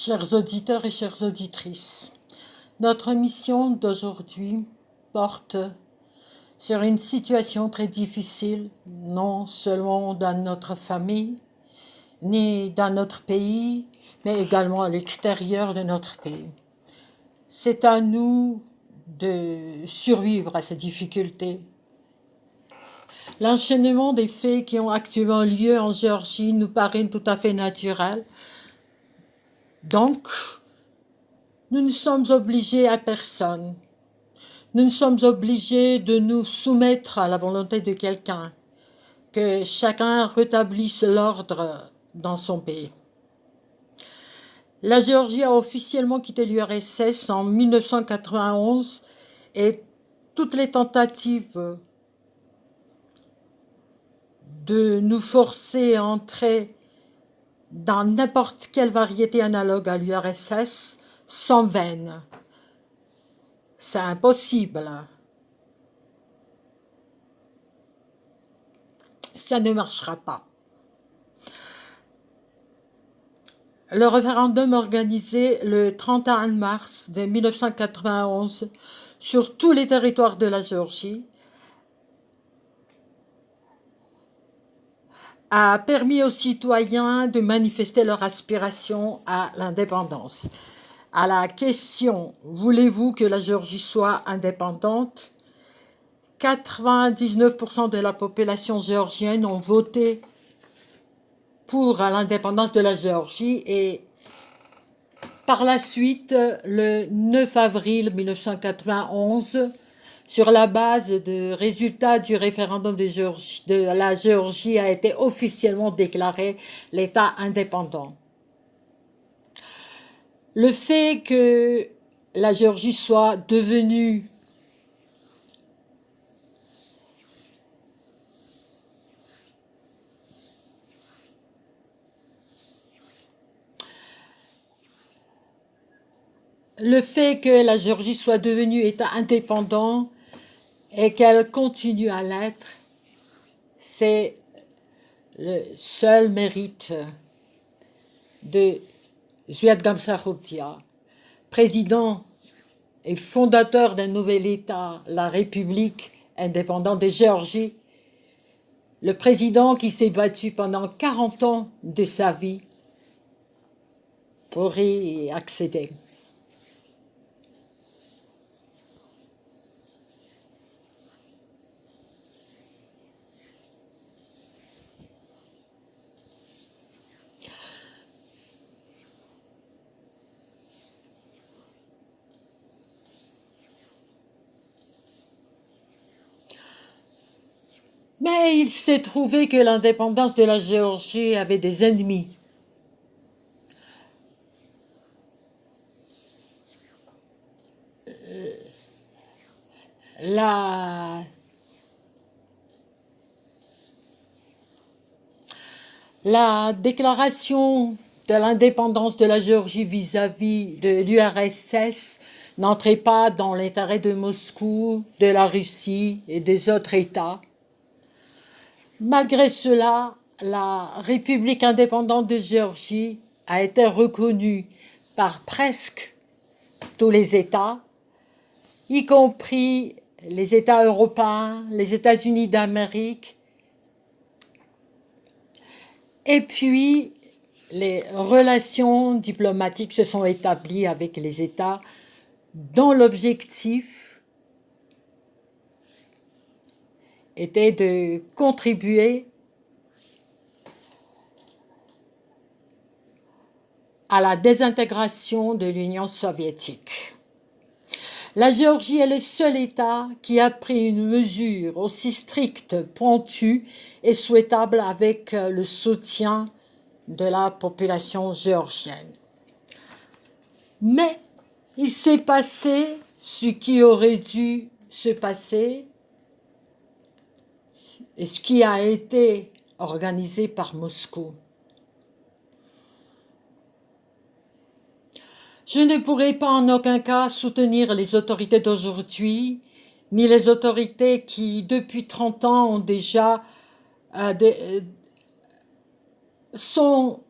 Chers auditeurs et chères auditrices, notre mission d'aujourd'hui porte sur une situation très difficile, non seulement dans notre famille, ni dans notre pays, mais également à l'extérieur de notre pays. C'est à nous de survivre à ces difficultés. L'enchaînement des faits qui ont actuellement lieu en Géorgie nous paraît tout à fait naturel. Donc, nous ne sommes obligés à personne. Nous ne sommes obligés de nous soumettre à la volonté de quelqu'un. Que chacun rétablisse l'ordre dans son pays. La Géorgie a officiellement quitté l'URSS en 1991 et toutes les tentatives de nous forcer à entrer dans n'importe quelle variété analogue à l'URSS sont vaines. C'est impossible. Ça ne marchera pas. Le référendum organisé le 31 mars de 1991 sur tous les territoires de la Géorgie a permis aux citoyens de manifester leur aspiration à l'indépendance. À la question « Voulez-vous que la Géorgie soit indépendante ?», 99% de la population géorgienne ont voté pour l'indépendance de la Géorgie et par la suite, le 9 avril 1991, sur la base de résultats du référendum de la Géorgie, a été officiellement déclaré l'État indépendant. Le fait que la Géorgie soit devenue État indépendant et qu'elle continue à l'être, c'est le seul mérite de Zviad Gamsakhovtya, président et fondateur d'un nouvel État, la République indépendante de Géorgie, le président qui s'est battu pendant 40 ans de sa vie pour y accéder. Mais il s'est trouvé que l'indépendance de la Géorgie avait des ennemis. La déclaration de l'indépendance de la Géorgie vis-à-vis de l'URSS n'entrait pas dans l'intérêt de Moscou, de la Russie et des autres États. Malgré cela, la République indépendante de Géorgie a été reconnue par presque tous les États, y compris les États européens, les États-Unis d'Amérique. Et puis, les relations diplomatiques se sont établies avec les États dont l'objectif était de contribuer à la désintégration de l'Union soviétique. La Géorgie est le seul État qui a pris une mesure aussi stricte, pointue et souhaitable avec le soutien de la population géorgienne. Mais il s'est passé ce qui aurait dû se passer et ce qui a été organisé par Moscou. Je ne pourrais pas en aucun cas soutenir les autorités d'aujourd'hui, ni les autorités qui, depuis 30 ans, ont déjà sont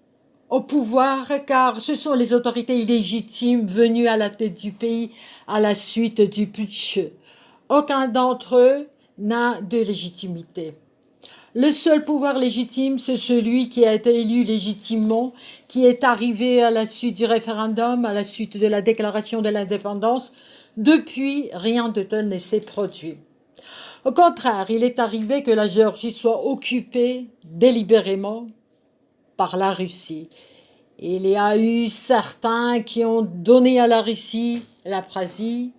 au pouvoir, car ce sont les autorités illégitimes venues à la tête du pays à la suite du putsch. Aucun d'entre eux n'a de légitimité. Le seul pouvoir légitime, c'est celui qui a été élu légitimement, qui est arrivé à la suite du référendum, à la suite de la déclaration de l'indépendance. Depuis, rien de tel ne s'est produit. Au contraire, il est arrivé que la Géorgie soit occupée délibérément par la Russie. Il y a eu certains qui ont donné à la Russie l'Abkhazie,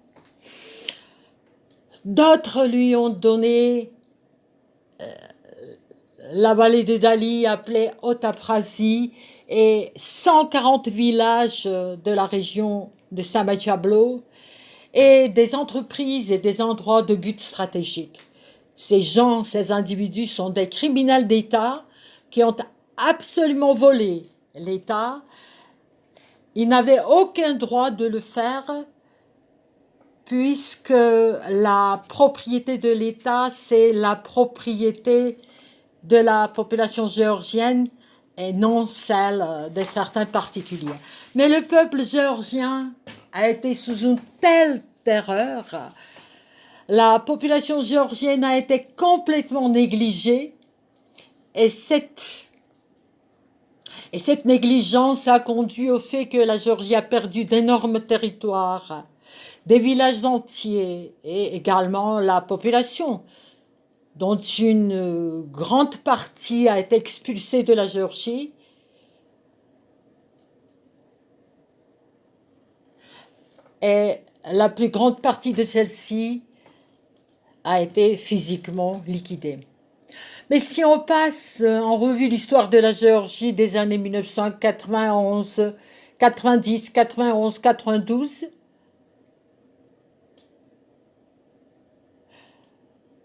d'autres lui ont donné la vallée de Dali appelée Haute-Abkhazie et 140 villages de la région de Samachablo et des entreprises et des endroits de but stratégique. Ces gens, ces individus sont des criminels d'État qui ont absolument volé l'État. Ils n'avaient aucun droit de le faire puisque la propriété de l'État, c'est la propriété de la population géorgienne et non celle de certains particuliers. Mais le peuple géorgien a été sous une telle terreur, la population géorgienne a été complètement négligée et cette négligence a conduit au fait que la Géorgie a perdu d'énormes territoires, des villages entiers et également la population, dont une grande partie a été expulsée de la Géorgie. Et la plus grande partie de celle-ci a été physiquement liquidée. Mais si on passe en revue l'histoire de la Géorgie des années 1991, 90, 91, 92,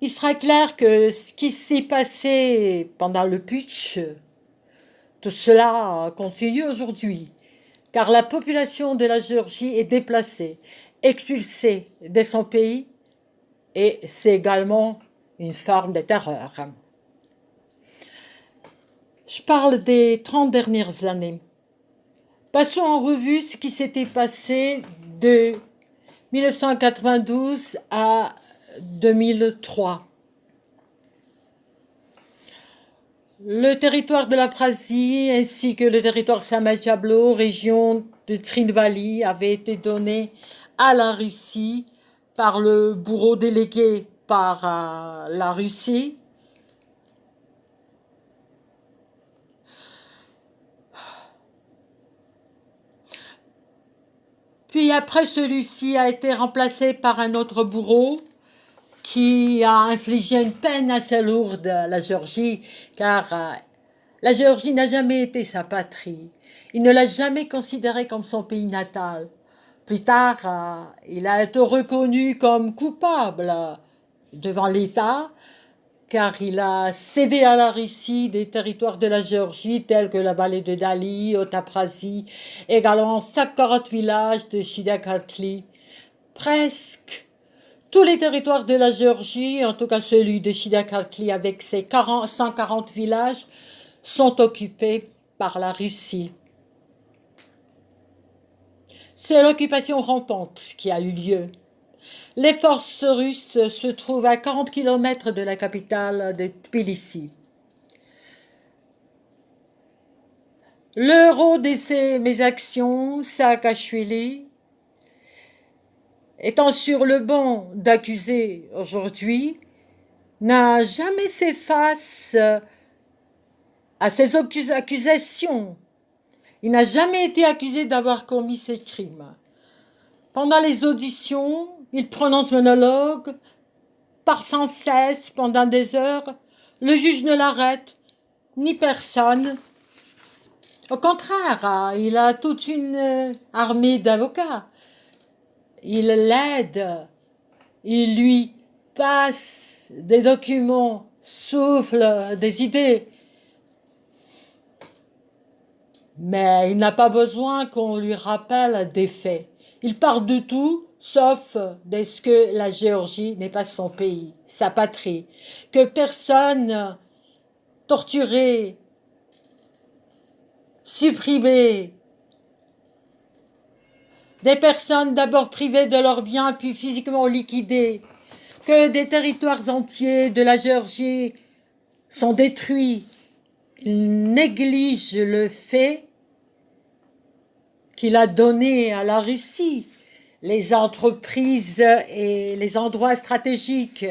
il sera clair que ce qui s'est passé pendant le putsch, tout cela continue aujourd'hui, car la population de la Géorgie est déplacée, expulsée de son pays, et c'est également une forme de terreur. Je parle des 30 dernières années. Passons en revue ce qui s'était passé de 1992 à 2003. Le territoire de l'Abkhazie ainsi que le territoire Samachablo, région de Trinvali, avait été donné à la Russie par le bourreau délégué par la Russie. Puis après, celui-ci a été remplacé par un autre bourreau qui a infligé une peine assez lourde à la Géorgie, car la Géorgie n'a jamais été sa patrie. Il ne l'a jamais considérée comme son pays natal. Plus tard, il a été reconnu comme coupable devant l'État, car il a cédé à la Russie des territoires de la Géorgie tels que la vallée de Dali, Haute-Abkhazie, également 50 villages de Shidakartli. Presque tous les territoires de la Géorgie, en tout cas celui de Shidakartli avec ses 140 villages, sont occupés par la Russie. C'est l'occupation rampante qui a eu lieu. Les forces russes se trouvent à 40 km de la capitale de Tbilissi. Le héros de mes actions, Saakashvili, étant sur le banc d'accusés aujourd'hui, n'a jamais fait face à ces accusations. Il n'a jamais été accusé d'avoir commis ces crimes. Pendant les auditions, il prononce monologue, parle sans cesse pendant des heures. Le juge ne l'arrête, ni personne. Au contraire, il a toute une armée d'avocats. Il l'aide, il lui passe des documents, souffle des idées. Mais il n'a pas besoin qu'on lui rappelle des faits. Il parle de tout, sauf de ce que la Géorgie n'est pas son pays, sa patrie, que personne torturé supprimés, des personnes d'abord privées de leurs biens puis physiquement liquidées, que des territoires entiers de la Géorgie sont détruits. Il néglige le fait qu'il a donné à la Russie les entreprises et les endroits stratégiques.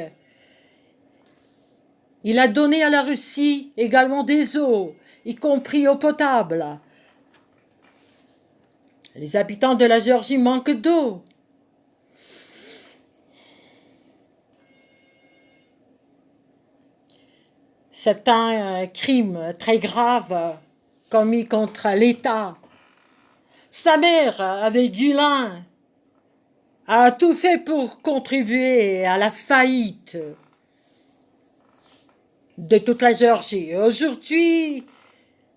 Il a donné à la Russie également des eaux, y compris eau potable. Les habitants de la Géorgie manquent d'eau. C'est un crime très grave commis contre l'État. Sa mère, avec Gulin, a tout fait pour contribuer à la faillite de toute la Géorgie. Aujourd'hui,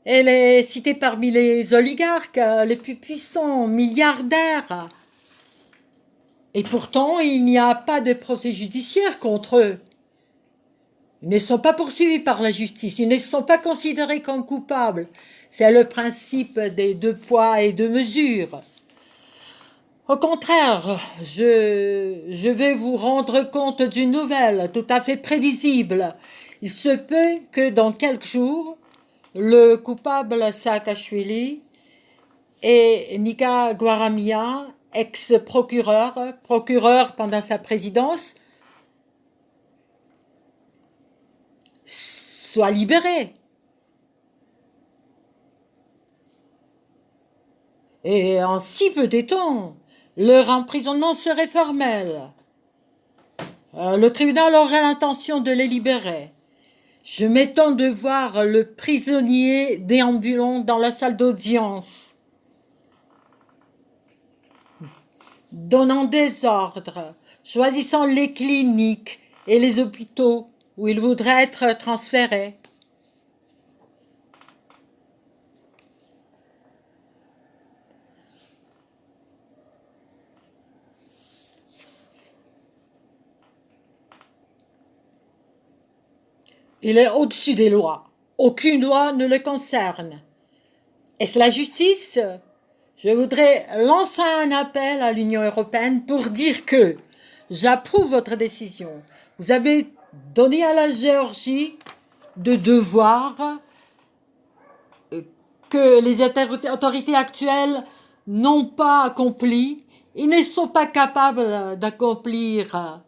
elle est citée parmi les oligarques les plus puissants, milliardaires. Et pourtant, il n'y a pas de procès judiciaire contre eux. Ils ne sont pas poursuivis par la justice, ils ne sont pas considérés comme coupables. C'est le principe des 2 poids et 2 mesures. Au contraire, je vais vous rendre compte d'une nouvelle tout à fait prévisible. Il se peut que dans quelques jours, le coupable Saakashvili et Nika Gwaramia, procureur pendant sa présidence, soient libérés. Et en si peu de temps, leur emprisonnement serait formel. Le tribunal aurait l'intention de les libérer. Je m'étonne de voir le prisonnier déambulant dans la salle d'audience, donnant des ordres, choisissant les cliniques et les hôpitaux où il voudrait être transféré. Il est au-dessus des lois. Aucune loi ne le concerne. Est-ce la justice ? Je voudrais lancer un appel à l'Union européenne pour dire que j'approuve votre décision. Vous avez donné à la Géorgie de devoirs que les autorités actuelles n'ont pas accomplis. Ils ne sont pas capables d'accomplir.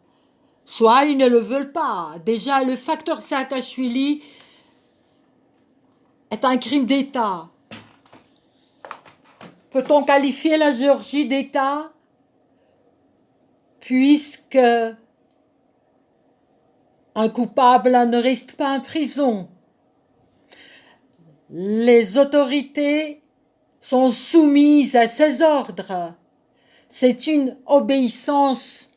Soit ils ne le veulent pas. Déjà, le facteur Saakashvili est un crime d'État. Peut-on qualifier la Géorgie d'État puisque un coupable ne reste pas en prison? Les autorités sont soumises à ses ordres. C'est une obéissance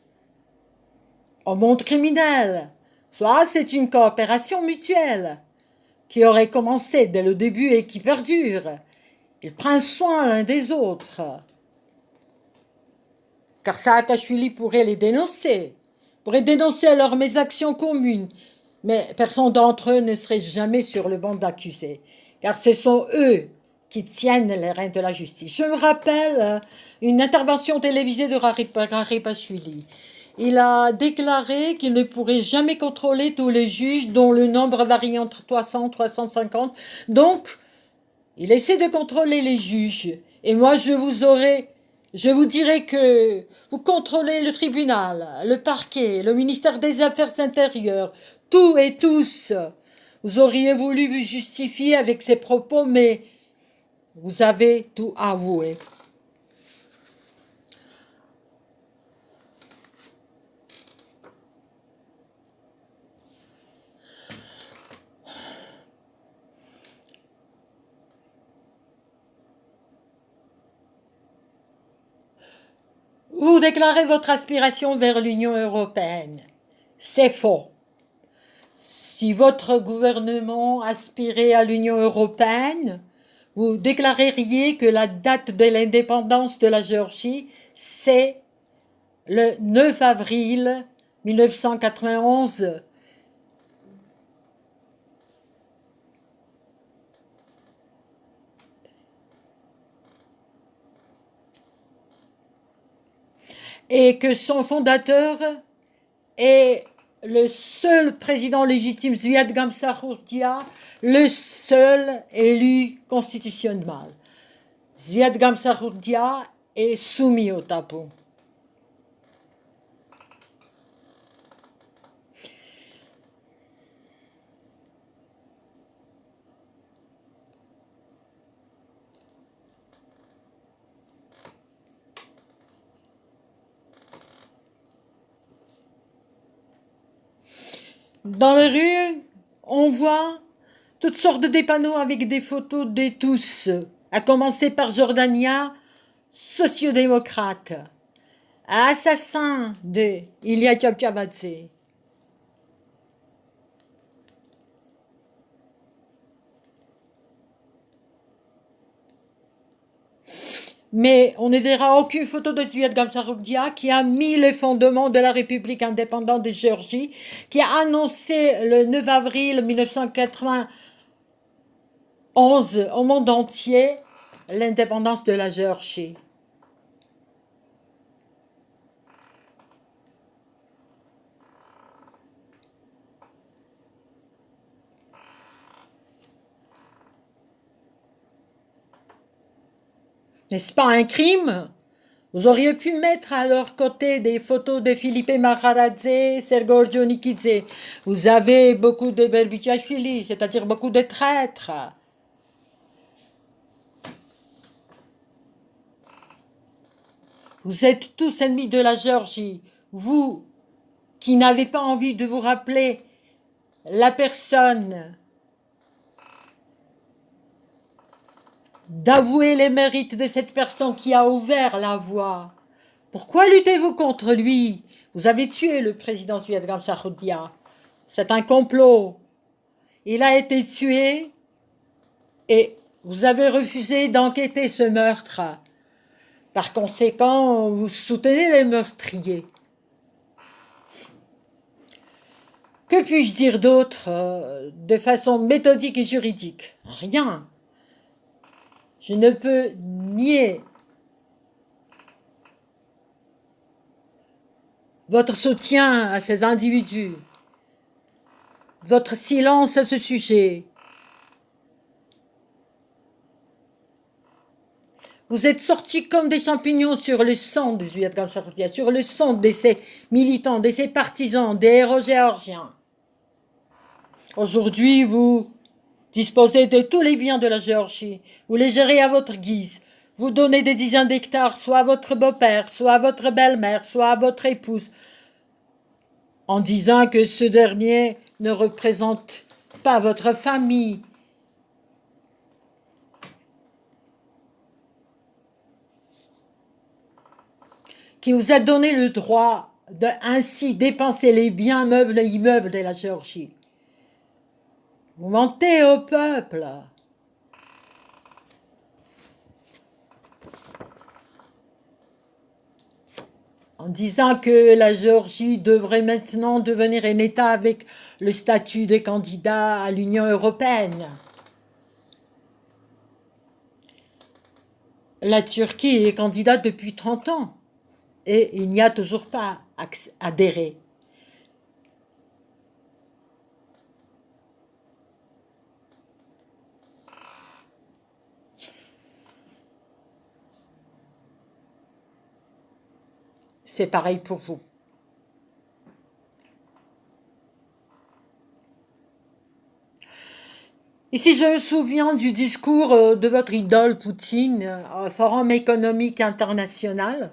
au monde criminel. Soit c'est une coopération mutuelle qui aurait commencé dès le début et qui perdure. Ils prennent soin l'un des autres. Car Saakashvili pourrait les dénoncer, pourrait dénoncer leurs méactions communes, mais personne d'entre eux ne serait jamais sur le banc d'accusés, car ce sont eux qui tiennent les rênes de la justice. Je me rappelle une intervention télévisée de Garibashvili. Il a déclaré qu'il ne pourrait jamais contrôler tous les juges dont le nombre varie entre 300 et 350. Donc, il essaie de contrôler les juges. Et moi, je vous dirai que vous contrôlez le tribunal, le parquet, le ministère des Affaires intérieures, tout et tous. Vous auriez voulu vous justifier avec ces propos, mais vous avez tout avoué. Vous déclarez votre aspiration vers l'Union européenne. C'est faux. Si votre gouvernement aspirait à l'Union européenne, vous déclareriez que la date de l'indépendance de la Géorgie, c'est le 9 avril 1991. et que son fondateur est le seul président légitime, Zviad Gamsakhourdia, le seul élu constitutionnellement. Zviad Gamsakhourdia est soumis au tabou. Dans les rues, on voit toutes sortes de panneaux avec des photos de tous, à commencer par Jordania, sociodémocrate, assassin de Ilia Chapchavadze. Mais on ne verra aucune photo de Zviad Gamsakhourdia qui a mis les fondements de la République indépendante de Géorgie, qui a annoncé le 9 avril 1991 au monde entier l'indépendance de la Géorgie. N'est-ce pas un crime? Vous auriez pu mettre à leur côté des photos de Philippe Maharadze, Sergei Orjonikidze. Vous avez beaucoup de Berbichashvili, c'est-à-dire beaucoup de traîtres. Vous êtes tous ennemis de la Géorgie. Vous qui n'avez pas envie de vous rappeler la personne, d'avouer les mérites de cette personne qui a ouvert la voie. Pourquoi luttez-vous contre lui? Vous avez tué le président Zviad Gamsakhourdia. C'est un complot. Il a été tué et vous avez refusé d'enquêter ce meurtre. Par conséquent, vous soutenez les meurtriers. Que puis-je dire d'autre de façon méthodique et juridique? Rien. Je ne peux nier votre soutien à ces individus, votre silence à ce sujet. Vous êtes sortis comme des champignons sur le sang de Zviad Gamsakhourdia, sur le sang de ses militants, de ses partisans, des héros géorgiens. Aujourd'hui, vous disposez de tous les biens de la Géorgie. Vous les gérez à votre guise. Vous donnez des dizaines d'hectares, soit à votre beau-père, soit à votre belle-mère, soit à votre épouse, en disant que ce dernier ne représente pas votre famille. Qui vous a donné le droit de ainsi dépenser les biens meubles et immeubles de la Géorgie. Vous mentez au peuple. En disant que la Géorgie devrait maintenant devenir un État avec le statut de candidat à l'Union européenne. La Turquie est candidate depuis 30 ans et il n'y a toujours pas adhéré. C'est pareil pour vous. Ici, je me souviens du discours de votre idole Poutine au Forum économique international.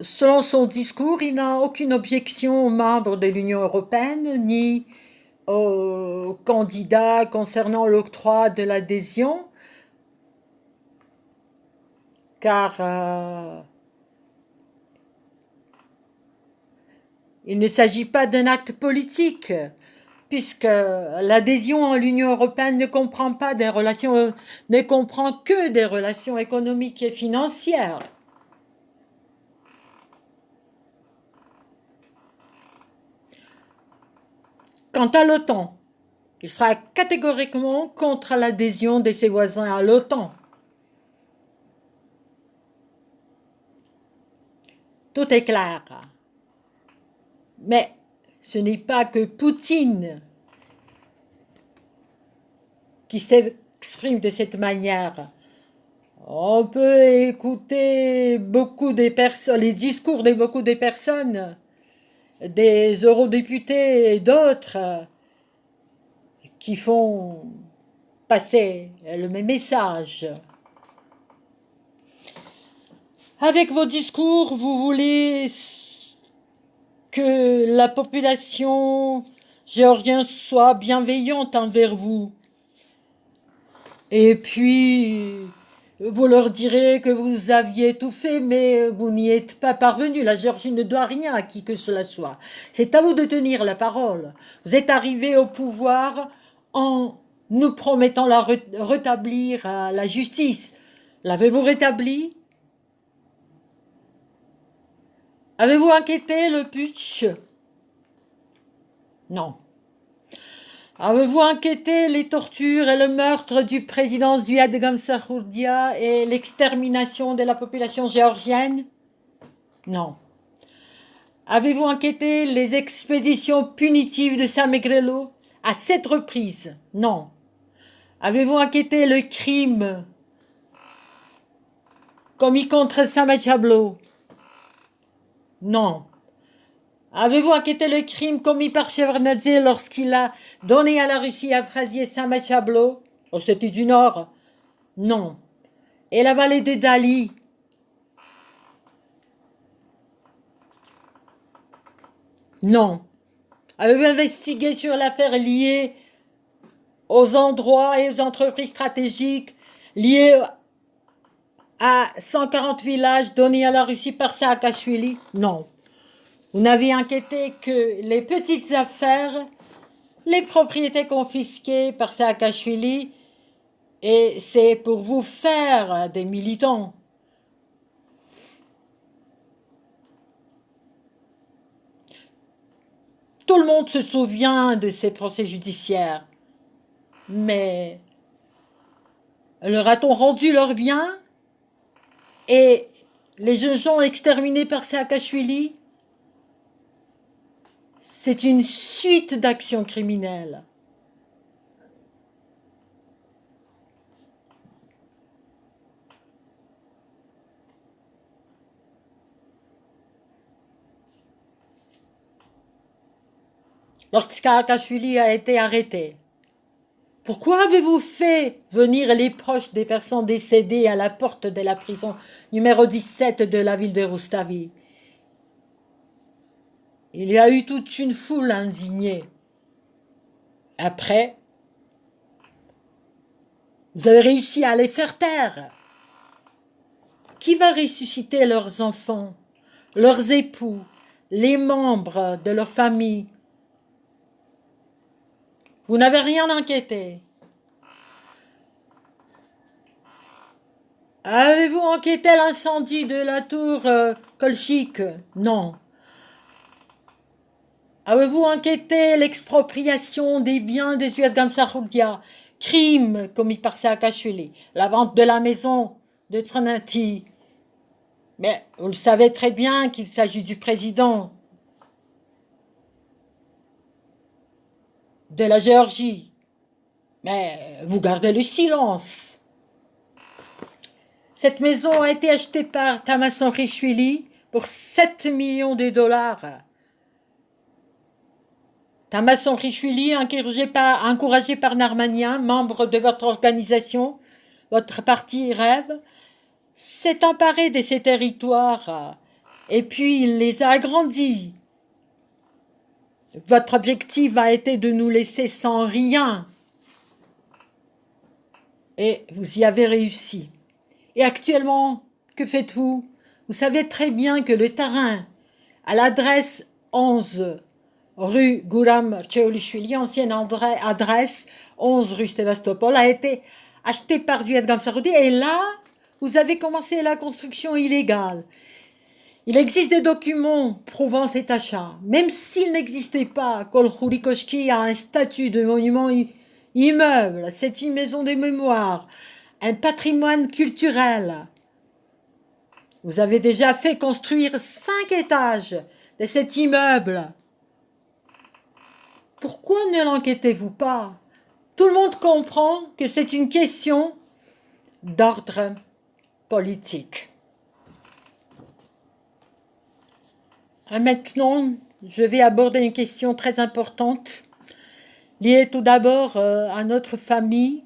Selon son discours, il n'a aucune objection aux membres de l'Union européenne ni aux candidats concernant l'octroi de l'adhésion, car il ne s'agit pas d'un acte politique, puisque l'adhésion à l'Union européenne ne comprend que des relations économiques et financières. Quant à l'OTAN, il sera catégoriquement contre l'adhésion de ses voisins à l'OTAN. Tout est clair. Mais ce n'est pas que Poutine qui s'exprime de cette manière. On peut écouter les discours de beaucoup de personnes, des eurodéputés et d'autres qui font passer le même message. Avec vos discours, vous voulez que la population géorgienne soit bienveillante envers vous. Et puis, vous leur direz que vous aviez tout fait, mais vous n'y êtes pas parvenu. La Géorgie ne doit rien à qui que cela soit. C'est à vous de tenir la parole. Vous êtes arrivé au pouvoir en nous promettant rétablir la justice. L'avez-vous rétablie? Avez-vous inquiété le putsch? Non. Avez-vous inquiété les tortures et le meurtre du président Ziad Gamsakhourdia et l'extermination de la population géorgienne? Non. Avez-vous inquiété les expéditions punitives de Samegrelo à 7 reprises? Non. Avez-vous inquiété le crime commis contre Samet Chablo? Non. Avez-vous inquiété le crime commis par Shevardnadze lorsqu'il a donné à la Russie Abkhazie et Samet Chablo, au Ossétie du Nord? Non. Et la vallée de Dali? Non. Avez-vous investigué sur l'affaire liée aux endroits et aux entreprises stratégiques liées à 140 villages donnés à la Russie par Saakashvili? Non. Vous n'avez inquiété que les petites affaires, les propriétés confisquées par Saakashvili, et c'est pour vous faire des militants. Tout le monde se souvient de ces procès judiciaires, mais leur a-t-on rendu leur bien? Et les jeunes gens exterminés par Saakashvili? C'est une suite d'actions criminelles. Lorsqu'Saakashvili a été arrêté, pourquoi avez-vous fait venir les proches des personnes décédées à la porte de la prison numéro 17 de la ville de Rustavi? Il y a eu toute une foule indignée. Après, vous avez réussi à les faire taire. Qui va ressusciter leurs enfants, leurs époux, les membres de leur famille? Vous n'avez rien inquiété. Avez-vous inquiété l'incendie de la tour Kolchik? Non. Avez-vous inquiété l'expropriation des biens des Ziad Gamsakhourdia, crime commis par Saakashvili, la vente de la maison de Tranati? Mais vous le savez très bien qu'il s'agit du président de la Géorgie. Mais vous gardez le silence. Cette maison a été achetée par Tamas Onkhishvili pour 7 millions de dollars. Tamas Onkhishvili, encouragé par Narmanian, membre de votre organisation, votre parti Rêve, s'est emparé de ces territoires et puis il les a agrandis. Votre objectif a été de nous laisser sans rien. Et vous y avez réussi. Et actuellement, que faites-vous? Vous savez très bien que le terrain à l'adresse 11 rue Guram Tcheolishvili, ancienne adresse 11 rue Sébastopol, a été acheté par Ziad Gamsakhourdia. Et là, vous avez commencé la construction illégale. Il existe des documents prouvant cet achat. Même s'il n'existait pas, Kolkhourikoshki a un statut de monument immeuble. C'est une maison de mémoire, un patrimoine culturel. Vous avez déjà fait construire 5 étages de cet immeuble. Pourquoi ne l'enquêtez-vous pas? Tout le monde comprend que c'est une question d'ordre politique. Et maintenant, je vais aborder une question très importante, liée tout d'abord à notre famille,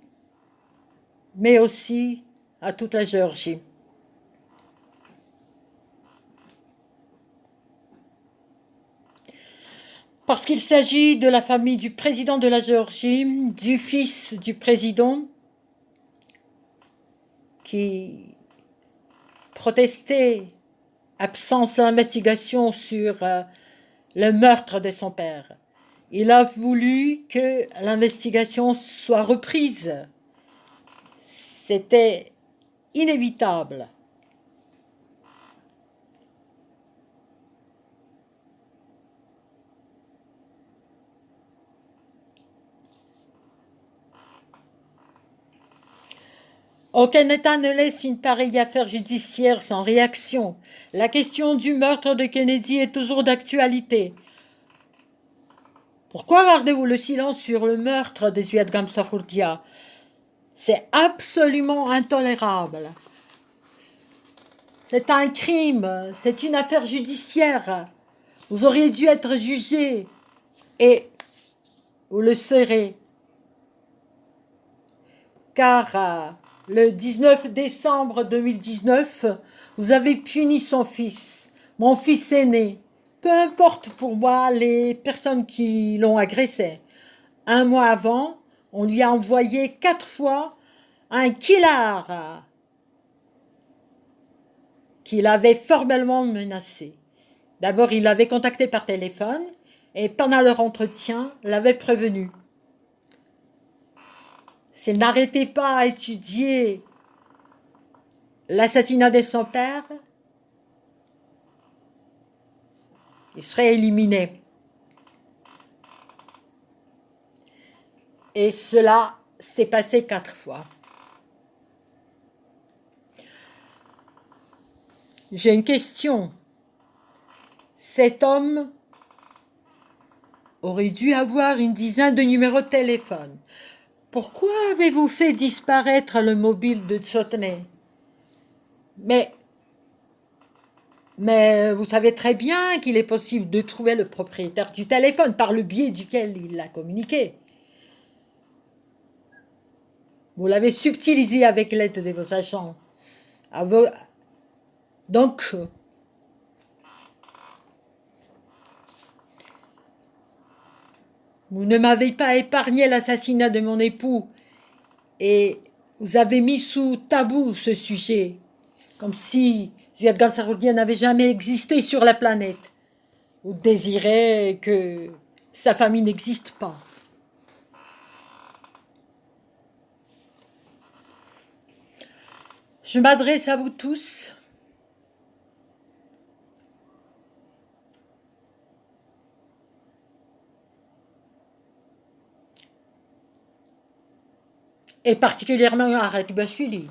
mais aussi à toute la Géorgie. Parce qu'il s'agit de la famille du président de la Géorgie, du fils du président, qui protestait absence d'investigation sur le meurtre de son père. Il a voulu que l'investigation soit reprise. C'était inévitable. Aucun État ne laisse une pareille affaire judiciaire sans réaction. La question du meurtre de Kennedy est toujours d'actualité. Pourquoi gardez-vous le silence sur le meurtre de Ziad Gamsahurdia? C'est absolument intolérable. C'est un crime, c'est une affaire judiciaire. Vous auriez dû être jugé et vous le serez. Car le 19 décembre 2019, vous avez puni son fils, mon fils aîné. Peu importe pour moi les personnes qui l'ont agressé. Un mois avant, on lui a envoyé 4 fois un killer qu'il avait formellement menacé. D'abord, il l'avait contacté par téléphone et pendant leur entretien, l'avait prévenu. S'il n'arrêtait pas à étudier l'assassinat de son père, il serait éliminé. Et cela s'est passé 4 fois. J'ai une question. Cet homme aurait dû avoir une dizaine de numéros de téléphone. Pourquoi avez-vous fait disparaître le mobile de Tsotney? Mais vous savez très bien qu'il est possible de trouver le propriétaire du téléphone par le biais duquel il l'a communiqué. Vous l'avez subtilisé avec l'aide de vos agents. Donc, vous ne m'avez pas épargné l'assassinat de mon époux et vous avez mis sous tabou ce sujet, comme si Ziad Gamsahurdia n'avait jamais existé sur la planète. Vous désirez que sa famille n'existe pas. Je m'adresse à vous tous. Et particulièrement à Radibashvili.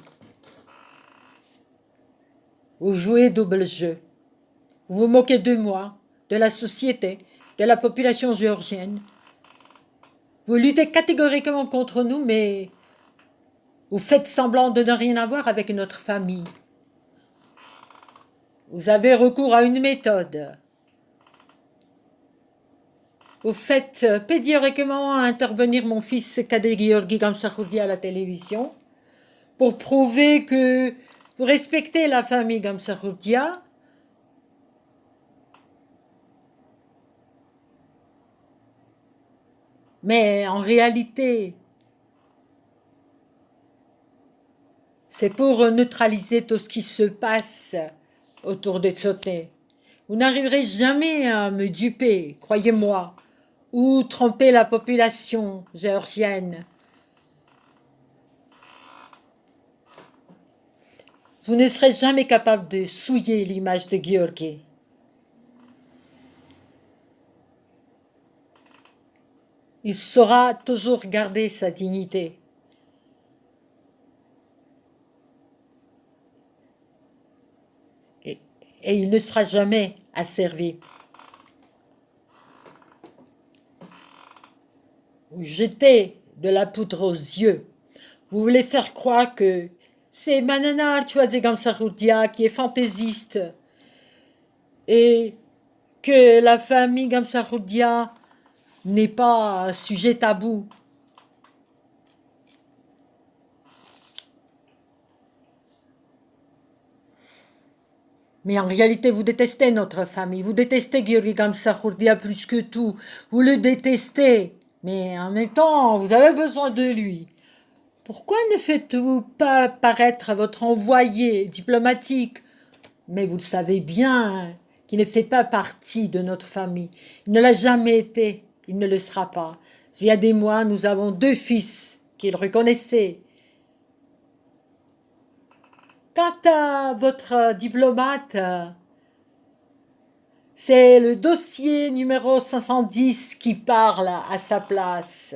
Vous jouez double jeu. Vous vous moquez de moi, de la société, de la population géorgienne. Vous luttez catégoriquement contre nous, mais vous faites semblant de ne rien avoir avec notre famille. Vous avez recours à une méthode. Vous faites pédioriquement intervenir mon fils Kader Giorgi Gamsahurdia à la télévision pour prouver que vous respectez la famille Gamsahurdia. Mais en réalité, c'est pour neutraliser tout ce qui se passe autour de Tsotney. Vous n'arriverez jamais à me duper, croyez-moi, ou tromper la population géorgienne. Vous ne serez jamais capable de souiller l'image de Giorgi. Il saura toujours garder sa dignité. et il ne sera jamais asservi. Vous jetez de la poudre aux yeux. Vous voulez faire croire que c'est Manana Gamsaroudia qui est fantaisiste et que la famille Gamsaroudia n'est pas sujet tabou. Mais en réalité, vous détestez notre famille. Vous détestez Giorgi Gamsaroudia plus que tout. Vous le détestez. Mais en même temps, vous avez besoin de lui. Pourquoi ne faites-vous pas paraître votre envoyé diplomatique? Mais vous le savez bien, qu'il ne fait pas partie de notre famille. Il ne l'a jamais été. Il ne le sera pas. Il y a des mois, nous avons 2 fils qu'il reconnaissait. Quant à votre diplomate, c'est le dossier numéro 510 qui parle à sa place.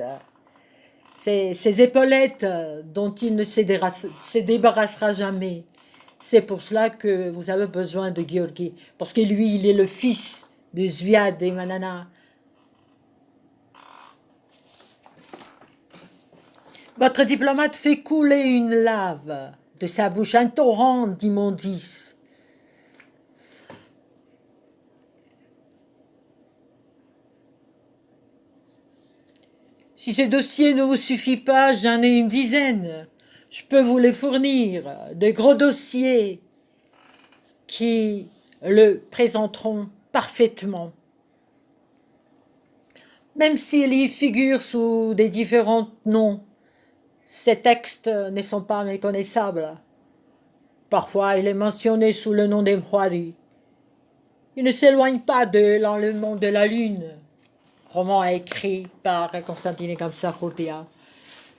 Ces épaulettes dont il ne se débarrassera jamais. C'est pour cela que vous avez besoin de Giorgi. Parce que lui, il est le fils de Zviad et Manana. Votre diplomate fait couler une lave de sa bouche, un torrent d'immondices. Si ce dossier ne vous suffit pas, j'en ai une dizaine. Je peux vous les fournir, de gros dossiers qui le présenteront parfaitement. Même s'il y figure sous des différents noms, ces textes ne sont pas méconnaissables. Parfois, il est mentionné sous le nom d'Emhwari. Il ne s'éloigne pas de l'enlèvement de la Lune, roman écrit par Constantine Gamsaroudia.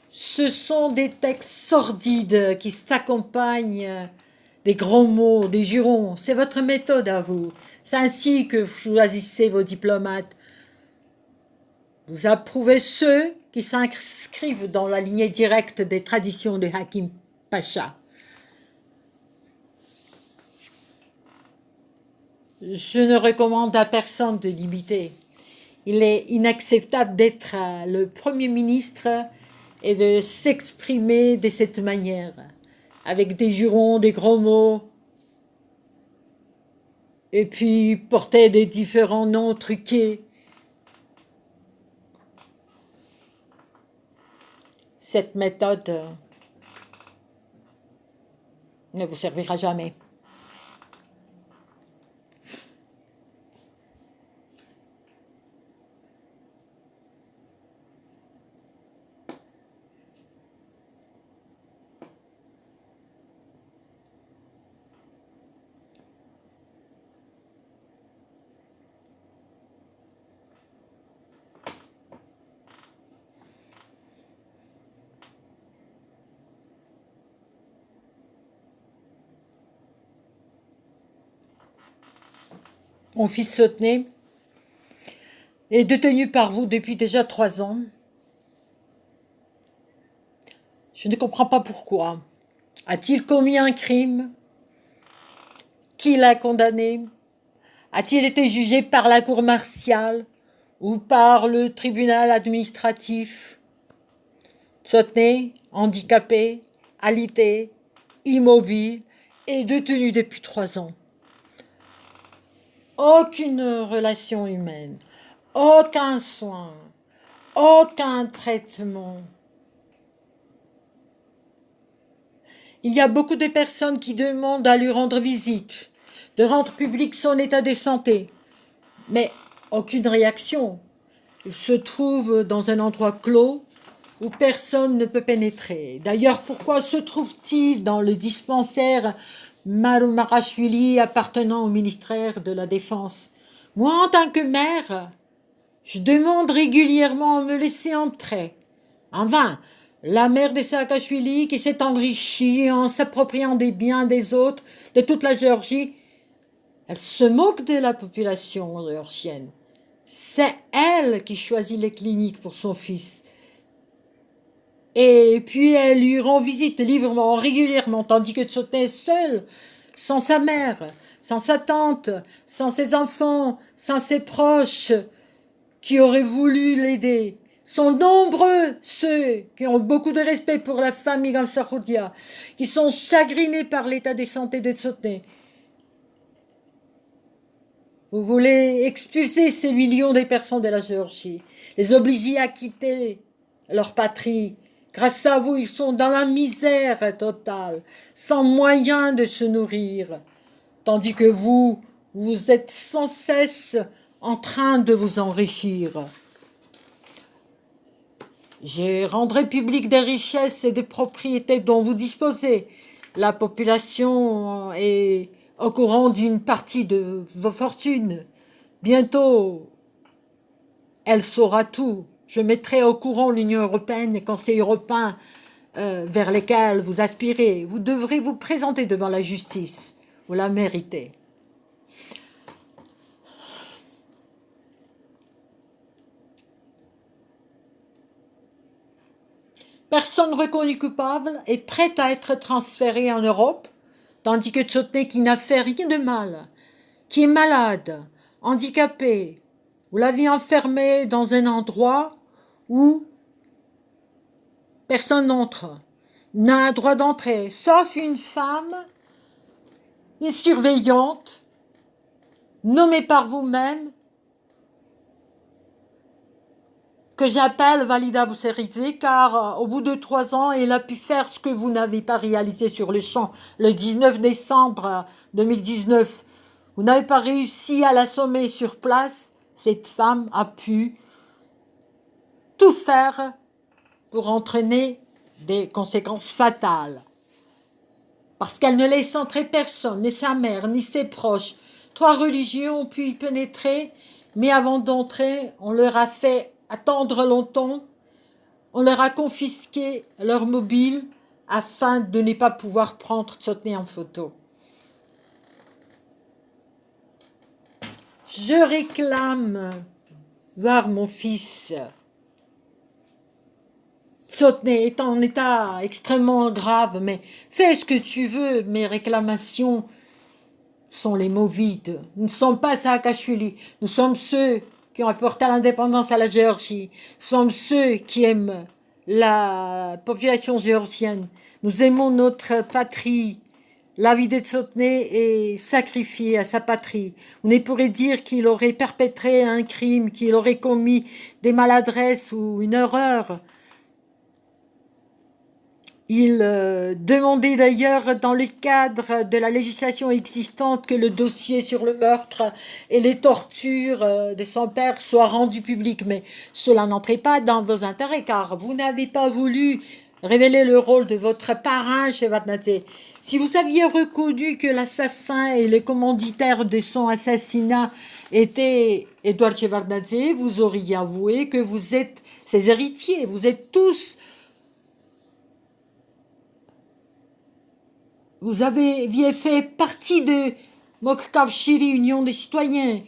Ce sont des textes sordides qui s'accompagnent des gros mots, des jurons. C'est votre méthode à vous. C'est ainsi que vous choisissez vos diplomates. Vous approuvez ceux qui s'inscrivent dans la lignée directe des traditions de Hakim Pacha. Je ne recommande à personne de l'imiter. Il est inacceptable d'être le Premier ministre et de s'exprimer de cette manière, avec des jurons, des gros mots, et puis porter des différents noms truqués. Cette méthode ne vous servira jamais. Mon fils Sotné est détenu par vous depuis déjà 3 ans. Je ne comprends pas pourquoi. A-t-il commis un crime? Qui l'a condamné? A-t-il été jugé par la cour martiale ou par le tribunal administratif? Sotné, handicapé, alité, immobile et détenu depuis 3 ans. Aucune relation humaine, aucun soin, aucun traitement. Il y a beaucoup de personnes qui demandent à lui rendre visite, de rendre public son état de santé, mais aucune réaction. Il se trouve dans un endroit clos où personne ne peut pénétrer. D'ailleurs, pourquoi se trouve-t-il dans le dispensaire Maroumarachvili appartenant au ministère de la Défense? Moi, en tant que mère, je demande régulièrement à me laisser entrer. En vain, la mère de Saakashvili qui s'est enrichie en s'appropriant des biens des autres, de toute la Géorgie, elle se moque de la population géorgienne. C'est elle qui choisit les cliniques pour son fils. Et puis elle lui rend visite librement, régulièrement, tandis que Tsotné seul sans sa mère, sans sa tante, sans ses enfants, sans ses proches qui auraient voulu l'aider. Sont nombreux ceux qui ont beaucoup de respect pour la famille Gamsakhodia, qui sont chagrinés par l'état de santé de Tsotné. Vous voulez expulser ces millions de personnes de la Géorgie, les obliger à quitter leur patrie. Grâce à vous, ils sont dans la misère totale, sans moyen de se nourrir, tandis que vous êtes sans cesse en train de vous enrichir. Je rendrai public des richesses et des propriétés dont vous disposez. La population est au courant d'une partie de vos fortunes. Bientôt, elle saura tout. Je mettrai au courant l'Union européenne et le Conseil européen vers lesquels vous aspirez. Vous devrez vous présenter devant la justice. Vous la méritez. Personne reconnue coupable est prête à être transférée en Europe, tandis que Tsotné, qui n'a fait rien de mal, qui est malade, handicapé, vous l'avez enfermé dans un endroit où personne n'entre, n'a droit d'entrer, sauf une femme, une surveillante, nommée par vous-même, que j'appelle Valida Bousseridze, car au bout de 3 ans, elle a pu faire ce que vous n'avez pas réalisé sur le champ le 19 décembre 2019. Vous n'avez pas réussi à l'assommer sur place. Cette femme a pu tout faire pour entraîner des conséquences fatales. Parce qu'elle ne laisse entrer personne, ni sa mère, ni ses proches. 3 religieux ont pu y pénétrer, mais avant d'entrer, on leur a fait attendre longtemps, on leur a confisqué leur mobile afin de ne pas pouvoir prendre Tsotné en photo. Je réclame voir mon fils. Tsotné est en état extrêmement grave, mais fais ce que tu veux, mes réclamations sont les mots vides. Nous ne sommes pas Saakashvili, nous sommes ceux qui ont apporté l'indépendance à la Géorgie. Nous sommes ceux qui aiment la population géorgienne. Nous aimons notre patrie. La vie de Tsotné est sacrifiée à sa patrie. On ne pourrait dire qu'il aurait perpétré un crime, qu'il aurait commis des maladresses ou une erreur. Il demandait d'ailleurs dans le cadre de la législation existante que le dossier sur le meurtre et les tortures de son père soit rendu public, mais cela n'entrait pas dans vos intérêts car vous n'avez pas voulu révéler le rôle de votre parrain Shevardnadze. Si vous aviez reconnu que l'assassin et le commanditaire de son assassinat était Edouard Shevardnadze, vous auriez avoué que vous êtes ses héritiers, vous êtes tous. Vous aviez fait partie de Mokkavshiri, Union des citoyens.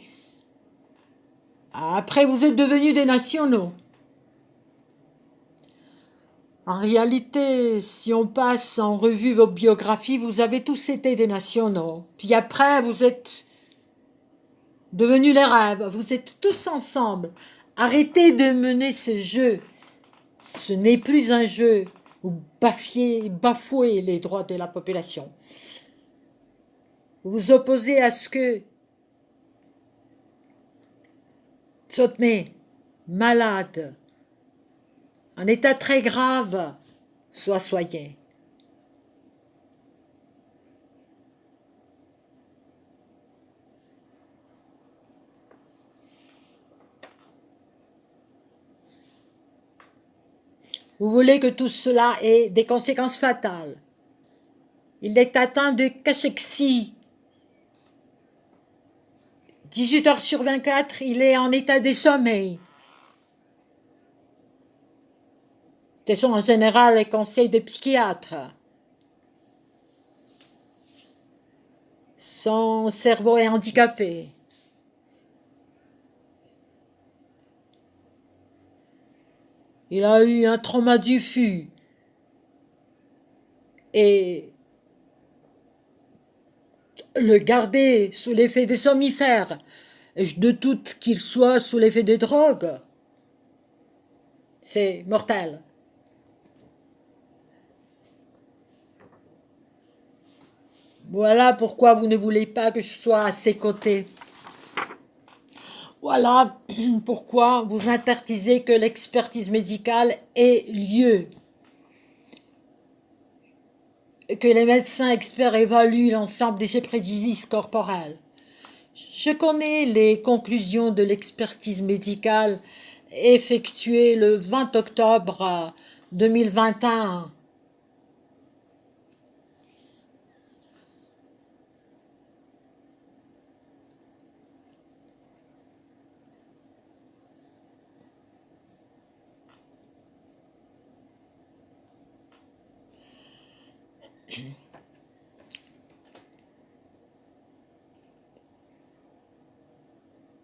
Après, vous êtes devenus des nationaux. En réalité, si on passe en revue vos biographies, vous avez tous été des nationaux. Puis après, vous êtes devenus les rêves. Vous êtes tous ensemble. Arrêtez de mener ce jeu. Ce n'est plus un jeu. Vous bafouez les droits de la population. Vous vous opposez à ce que Tsotné, malade, en état très grave, soit soigné. Vous voulez que tout cela ait des conséquences fatales. Il est atteint de cachexie. 18 heures sur 24, il est en état de sommeil. Ce sont en général les conseils de psychiatres. Son cerveau est handicapé. Il a eu un trauma diffus. Et le garder sous l'effet des somnifères, et je doute qu'il soit sous l'effet des drogues. C'est mortel. Voilà pourquoi vous ne voulez pas que je sois à ses côtés. Voilà pourquoi vous interdisez que l'expertise médicale ait lieu. Que les médecins experts évaluent l'ensemble de ces préjudices corporels. Je connais les conclusions de l'expertise médicale effectuée le 20 octobre 2021.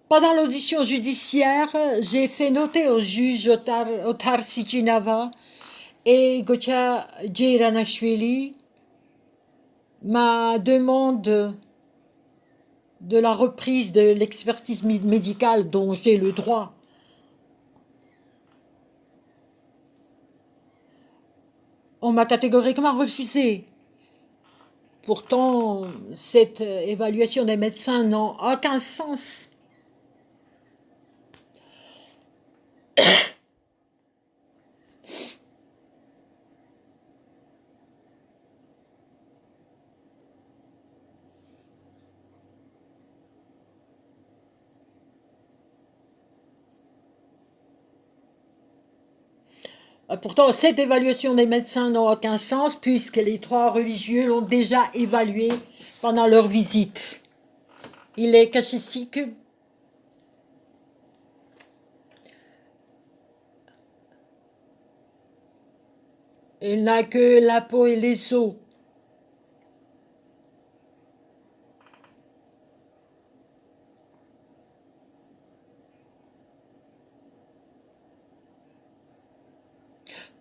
Pendant l'audition judiciaire, j'ai fait noter au juge Otar Sijinava et Gocha Djeiranashvili ma demande de la reprise de l'expertise médicale dont j'ai le droit. On m'a catégoriquement refusé. Pourtant, cette évaluation des médecins n'a aucun sens. Pourtant, cette évaluation des médecins n'a aucun sens puisque les trois religieux l'ont déjà évalué pendant leur visite. Il est caché-sique. Il n'a que la peau et les os.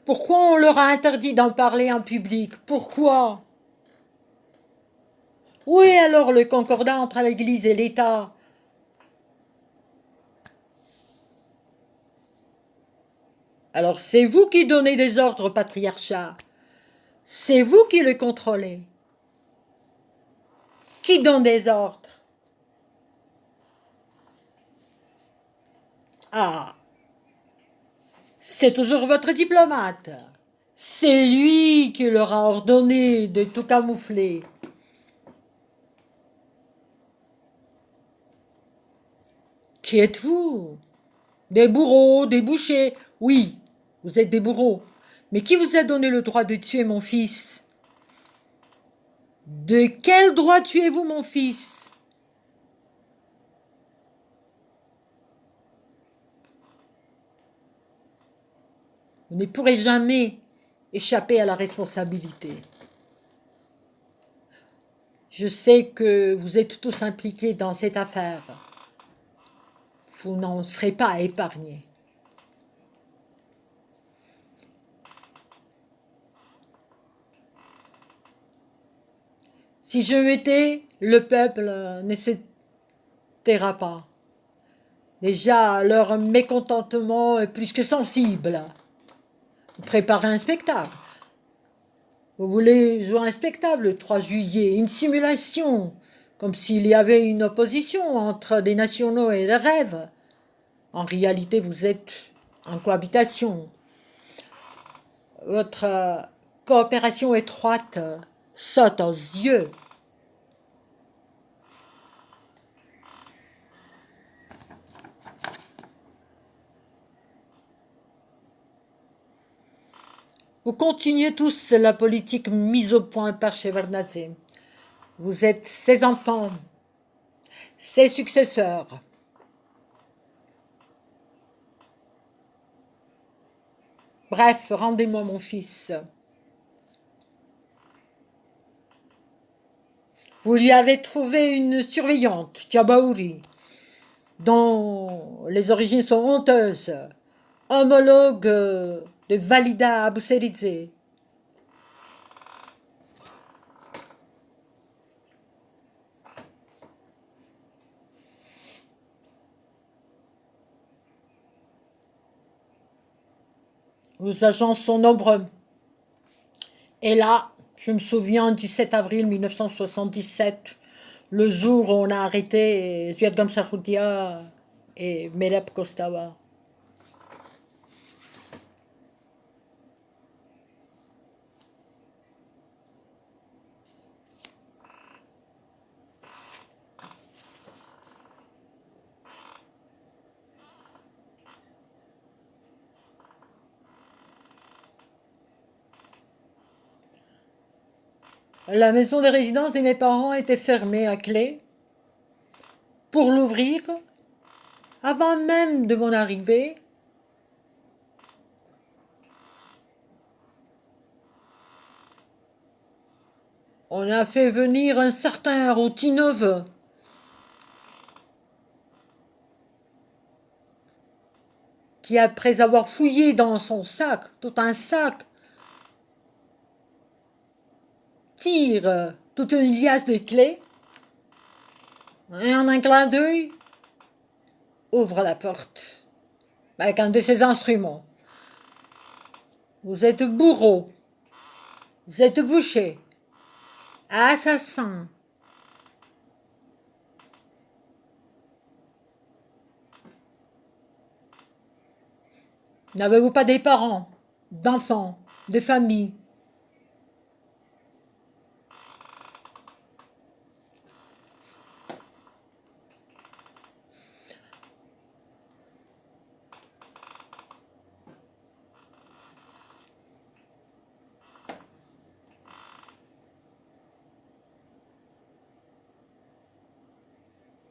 Pourquoi on leur a interdit d'en parler en public? Pourquoi? Où est alors le concordat entre l'Église et l'État? Alors c'est vous qui donnez des ordres au patriarcat. C'est vous qui le contrôlez. Qui donne des ordres? Ah, c'est toujours votre diplomate. C'est lui qui leur a ordonné de tout camoufler. Qui êtes-vous? Des bourreaux, des bouchers. Oui, vous êtes des bourreaux. Mais qui vous a donné le droit de tuer mon fils? De quel droit tuez-vous mon fils? Vous ne pourrez jamais échapper à la responsabilité. Je sais que vous êtes tous impliqués dans cette affaire. Vous n'en serez pas épargnés. Si je m'étais, le peuple ne se taira pas. Déjà, leur mécontentement est plus que sensible. Vous préparez un spectacle. Vous voulez jouer un spectacle le 3 juillet, une simulation, comme s'il y avait une opposition entre des nationaux et des rêves. En réalité, vous êtes en cohabitation. Votre coopération étroite saute aux yeux. Vous continuez tous la politique mise au point par Shevardnadze. Vous êtes ses enfants, ses successeurs. Bref, rendez-moi mon fils. Vous lui avez trouvé une surveillante, Tiabaouri, dont les origines sont honteuses, homologue de Valida Abouseridze. Les agents sont nombreux. Et là, je me souviens du 7 avril 1977, le jour où on a arrêté Ziad Gamsahoudia et Melep Kostawa. La maison de résidence de mes parents était fermée à clé. Pour l'ouvrir, avant même de mon arrivée, on a fait venir un certain Routineuve qui, après avoir fouillé dans son sac, tout un sac, tire toute une liasse de clés et en un clin d'œil ouvre la porte avec un de ses instruments. Vous êtes bourreau, vous êtes boucher, assassin. N'avez-vous pas des parents, d'enfants, de familles?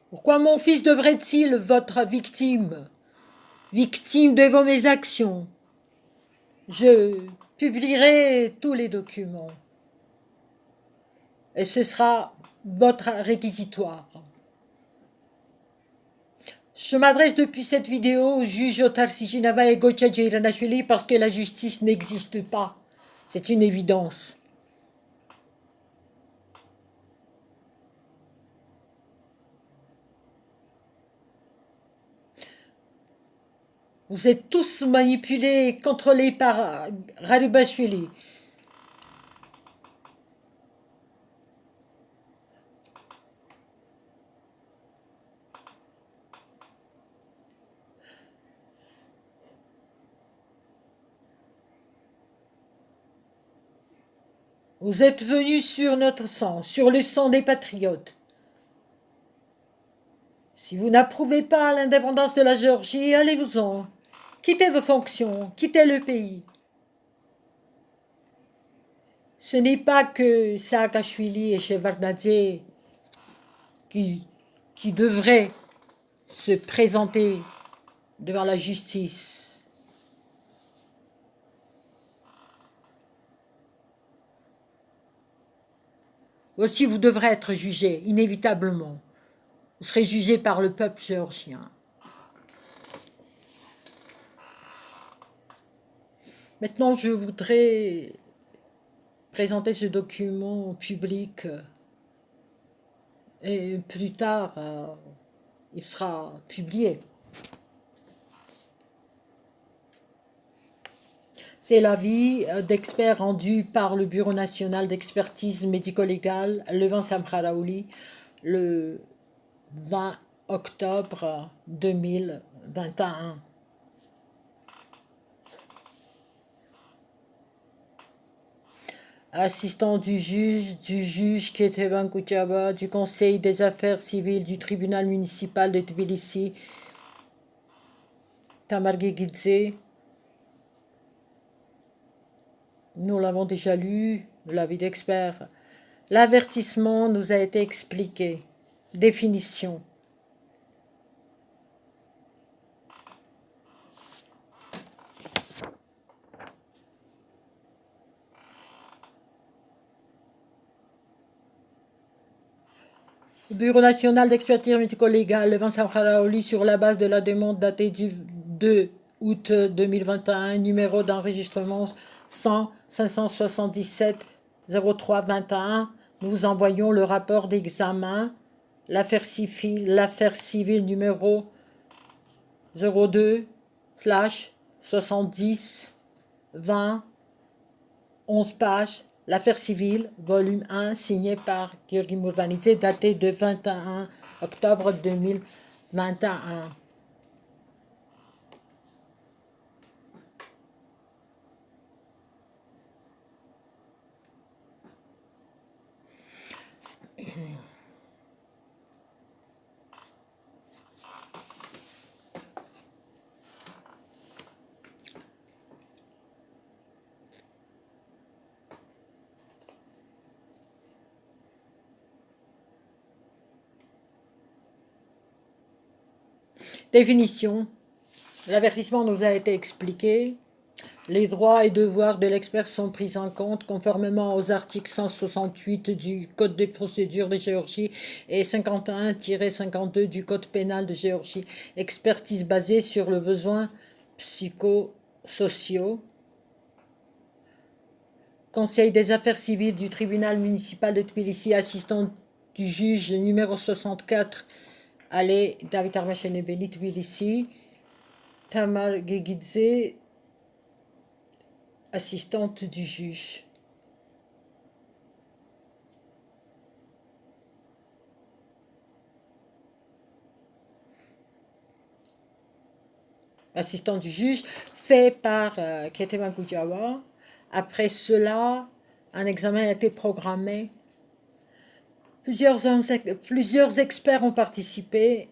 Pourquoi mon fils devrait-il votre victime? Victime de vos méactions. Je publierai tous les documents. Et ce sera votre réquisitoire. Je m'adresse depuis cette vidéo au juge Otar Sijinava et Gocha Jairanashvili parce que la justice n'existe pas. C'est une évidence. Vous êtes tous manipulés et contrôlés par Raribashvili. Vous êtes venus sur notre sang, sur le sang des patriotes. Si vous n'approuvez pas l'indépendance de la Géorgie, allez-vous-en. Quittez vos fonctions, quittez le pays. Ce n'est pas que Saakashvili et Shevardnadze qui devraient se présenter devant la justice. Aussi, vous devrez être jugé, inévitablement. Vous serez jugé par le peuple géorgien. Maintenant, je voudrais présenter ce document au public et plus tard, il sera publié. C'est l'avis d'experts rendu par le Bureau national d'expertise médico-légale, Levin Samkharaouli, le 20 octobre 2021. Assistant du juge Ketevan Koutiaba, du Conseil des affaires civiles du tribunal municipal de Tbilissi, Tamargé Gidze. Nous l'avons déjà lu, l'avis d'expert. L'avertissement nous a été expliqué. Définition. Le Bureau national d'expertise médico-légale, Levin Samkharaouli, sur la base de la demande datée du 2 août 2021, numéro d'enregistrement 100 577 03 21, nous vous envoyons le rapport d'examen, l'affaire civile numéro 02/70 20, 11 pages, l'affaire civile, volume 1, signé par Gheorghe Mourvanidze, daté de 21 octobre 2021. Définition. L'avertissement nous a été expliqué. Les droits et devoirs de l'expert sont pris en compte conformément aux articles 168 du Code des procédures de Géorgie et 51-52 du Code pénal de Géorgie. Expertise basée sur le besoin psychosociaux. Conseil des affaires civiles du tribunal municipal de Tbilissi, assistant du juge numéro 64, allez, David Armachenebeli, Tbilissi, Tamar Gegidze, assistante du juge. Assistant du juge, fait par Ketema Goudiawa. Après cela, un examen a été programmé. Plusieurs experts ont participé.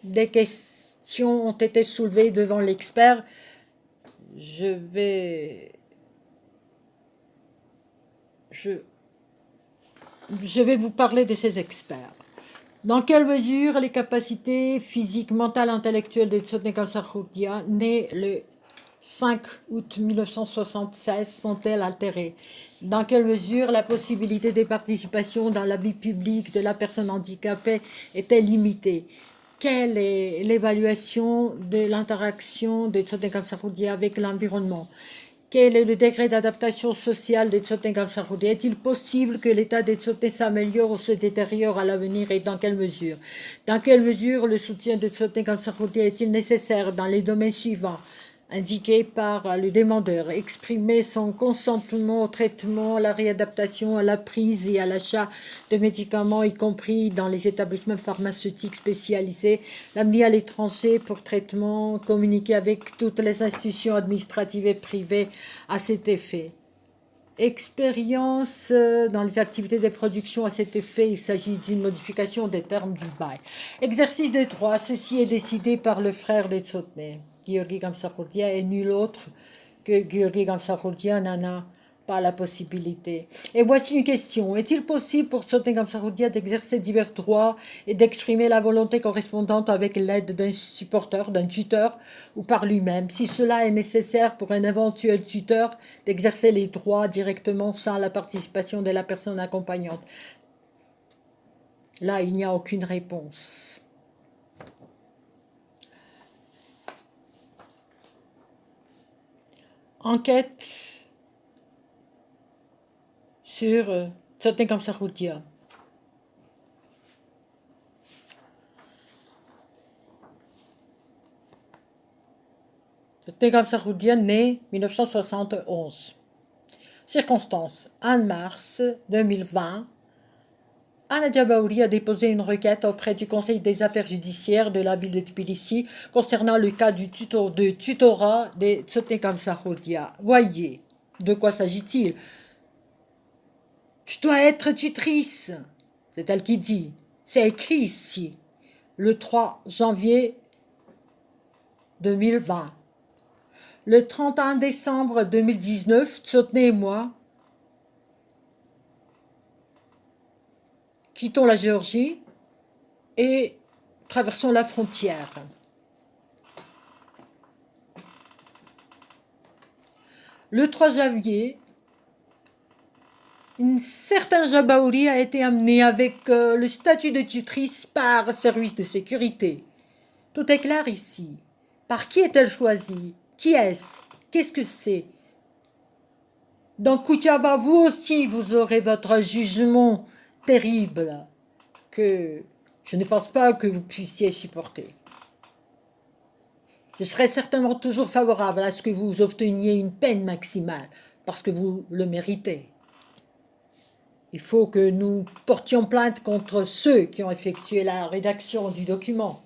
Des questions ont été soulevées devant l'expert. Je vais vous parler de ces experts. Dans quelle mesure les capacités physiques, mentales, intellectuelles de Tsotne Kamsarkhoudia, né le 5 août 1976, sont-elles altérées? Dans quelle mesure la possibilité de participation dans la vie publique de la personne handicapée est-elle limitée? Quelle est l'évaluation de l'interaction de Tsotne Kamsarkhoudia avec l'environnement? Quel est le degré d'adaptation sociale des Tsotne Kamsarkhoudia? Est-il possible que l'état des Tsotne s'améliore ou se détériore à l'avenir et dans quelle mesure? Dans quelle mesure le soutien de Tsotne Kamsarkhoudia est-il nécessaire dans les domaines suivants indiqués par le demandeur? Exprimer son consentement au traitement, à la réadaptation, à la prise et à l'achat de médicaments, y compris dans les établissements pharmaceutiques spécialisés, l'amener à l'étranger pour traitement, communiquer avec toutes les institutions administratives et privées à cet effet. Expérience dans les activités de production à cet effet, il s'agit d'une modification des termes du bail. Exercice de droit, ceci est décidé par le frère des Tsotne, Gheorghe Kamsarkhoudia, et nul autre que Gheorghe Kamsarkhoudia n'en a pas la possibilité. Et voici une question. Est-il possible pour Tsotne Kamsarkhoudia d'exercer divers droits et d'exprimer la volonté correspondante avec l'aide d'un supporteur, d'un tuteur ou par lui-même, si cela est nécessaire pour un éventuel tuteur, d'exercer les droits directement sans la participation de la personne accompagnante? Là, il n'y a aucune réponse. Enquête sur Tsotne Kamsarkhoudia. Tsotne Kamsarkhoudia, né 1971. Circonstances. 1 mars 2020, Anna Djabaouri a déposé une requête auprès du Conseil des affaires judiciaires de la ville de Tbilissi concernant le cas de tutorat de Tsotne Kamsarkhoudia. Voyez, de quoi s'agit-il? Je dois être tutrice, c'est elle qui dit. C'est écrit ici, le 3 janvier 2020. Le 31 décembre 2019, Tsotne et moi quittons la Géorgie et traversons la frontière. Le 3 janvier, une certaine Djabaouri a été amenée avec le statut de tutrice par service de sécurité. Tout est clair ici. Par qui est-elle choisie? Qui est-ce? Qu'est-ce que c'est? Dans Koutiaba, vous aussi, vous aurez votre jugement terrible que je ne pense pas que vous puissiez supporter. Je serai certainement toujours favorable à ce que vous obteniez une peine maximale, parce que vous le méritez. Il faut que nous portions plainte contre ceux qui ont effectué la rédaction du document.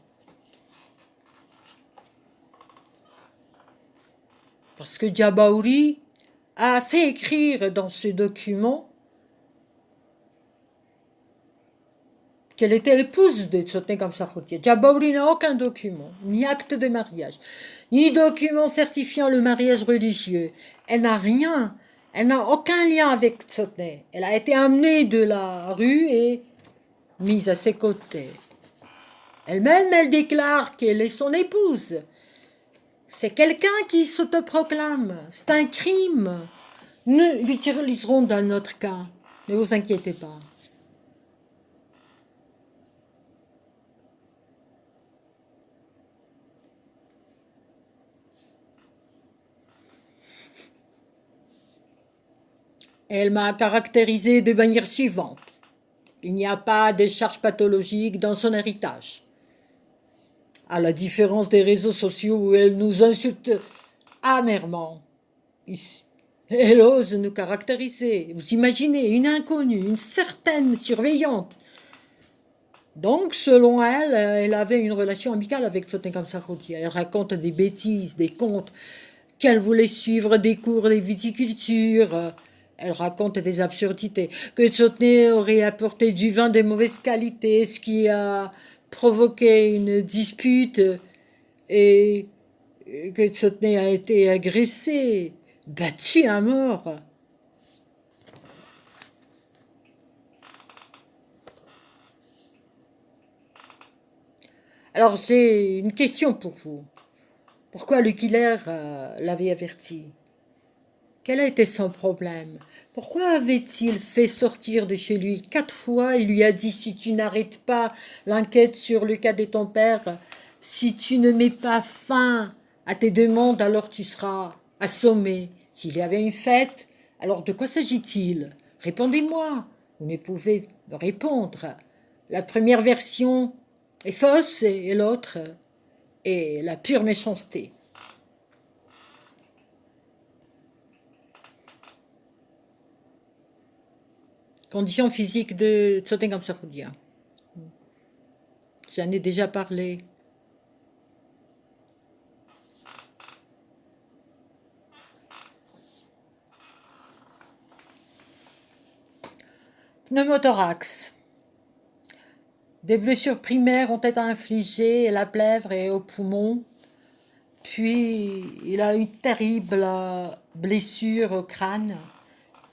Parce que Djabaouri a fait écrire dans ce document qu'elle était l'épouse de Tzotné Gamsakhotia. Djabaouri n'a aucun document, ni acte de mariage, ni document certifiant le mariage religieux. Elle n'a rien, elle n'a aucun lien avec Tzotné. Elle a été amenée de la rue et mise à ses côtés. Elle-même, elle déclare qu'elle est son épouse. C'est quelqu'un qui s'autoproclame. C'est un crime. Nous l'utiliserons dans notre cas. Ne vous inquiétez pas. Elle m'a caractérisé de manière suivante. Il n'y a pas de charge pathologique dans son héritage. À la différence des réseaux sociaux où elle nous insulte amèrement. Elle ose nous caractériser. Vous imaginez, une inconnue, une certaine surveillante. Donc, selon elle, elle avait une relation amicale avec Tzotné Gamsakhotia. Elle raconte des bêtises, des contes, qu'elle voulait suivre des cours de viticulture. Elle raconte des absurdités, que Tzotné aurait apporté du vin de mauvaise qualité, ce qui a provoqué une dispute, et que Tzotné a été agressé, battu à mort. Alors j'ai une question pour vous. Pourquoi le killer l'avait averti? Quel a été son problème? Pourquoi avait-il fait sortir de chez lui 4 fois? Il lui a dit, si tu n'arrêtes pas l'enquête sur le cas de ton père, si tu ne mets pas fin à tes demandes, alors tu seras assommé. S'il y avait une fête, alors de quoi s'agit-il? Répondez-moi. Vous ne pouvez me répondre. La première version est fausse et l'autre est la pure méchanceté. Conditions physiques de Tzotné Gamsakhotia. J'en ai déjà parlé. Pneumothorax. Des blessures primaires ont été infligées à la plèvre et au poumon. Puis, il a une terrible blessure au crâne,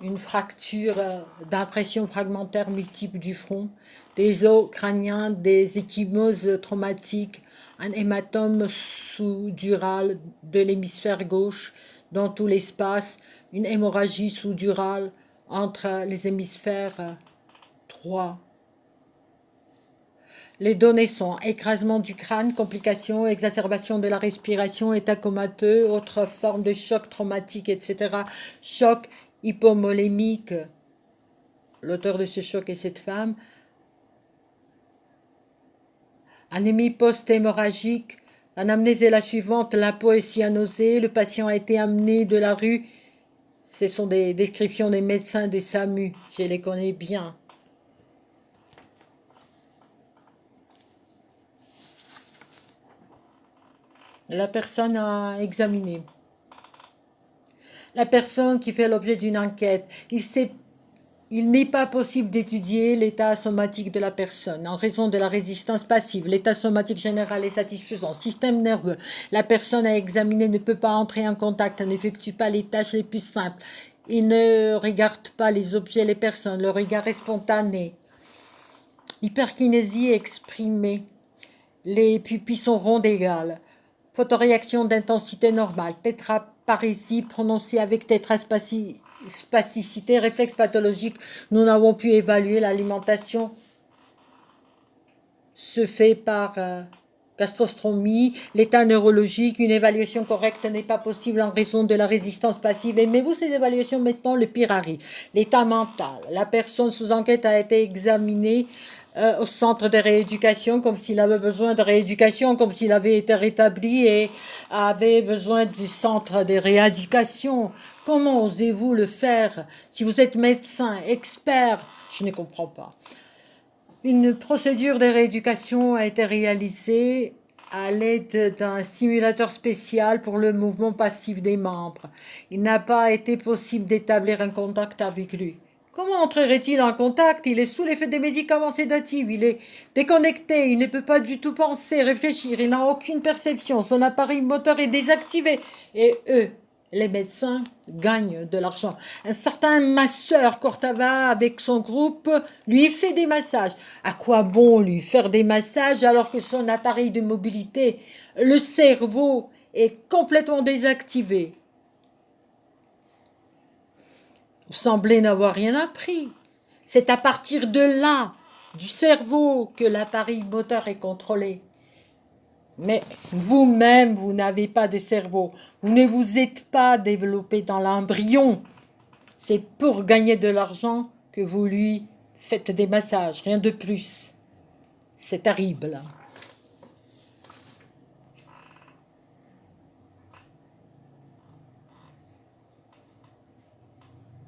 une fracture d'impression fragmentaire multiple du front, des os crâniens, des ecchymoses traumatiques, un hématome sous-dural de l'hémisphère gauche dans tout l'espace, une hémorragie sous-durale entre les hémisphères droit. Les données sont écrasement du crâne, complications, exacerbation de la respiration, état comateux, autres formes de choc traumatique, etc. Choc hypomolémique. L'auteur de ce choc est cette femme. Anémie post-hémorragique. L'anamnèse est la suivante. La peau est cyanosée. Le patient a été amené de la rue. Ce sont des descriptions des médecins des SAMU. Je les connais bien. La personne a examiné. La personne qui fait l'objet d'une enquête, il n'est pas possible d'étudier l'état somatique de la personne en raison de la résistance passive. L'état somatique général est satisfaisant. Système nerveux. La personne à examiner ne peut pas entrer en contact, n'effectue pas les tâches les plus simples. Il ne regarde pas les objets, les personnes. Le regard est spontané. Hyperkinésie exprimée. Les pupilles sont rondes égales. Photoréaction d'intensité normale. Tétraparésie prononcée avec tétraspasticité. Réflexe pathologique. Nous n'avons pu évaluer l'alimentation. Se fait par gastrostomie, l'état neurologique, une évaluation correcte n'est pas possible en raison de la résistance passive. Aimez-vous ces évaluations? Maintenant, le pire arrive. L'état mental. La personne sous enquête a été examinée au centre de rééducation comme s'il avait besoin de rééducation, comme s'il avait été rétabli et avait besoin du centre de rééducation. Comment osez-vous le faire? Si vous êtes médecin, expert, je ne comprends pas. Une procédure de rééducation a été réalisée à l'aide d'un simulateur spécial pour le mouvement passif des membres. Il n'a pas été possible d'établir un contact avec lui. Comment entrerait-il en contact? Il est sous l'effet des médicaments sédatifs, il est déconnecté, il ne peut pas du tout penser, réfléchir, il n'a aucune perception, son appareil moteur est désactivé. Et eux, les médecins, gagnent de l'argent. Un certain masseur Cortava, avec son groupe, lui fait des massages. À quoi bon lui faire des massages alors que son appareil de mobilité, le cerveau, est complètement désactivé? Vous semblez n'avoir rien appris. C'est à partir de là, du cerveau, que l'appareil moteur est contrôlé. Mais vous-même, vous n'avez pas de cerveau. Vous ne vous êtes pas développé dans l'embryon. C'est pour gagner de l'argent que vous lui faites des massages, rien de plus. C'est terrible.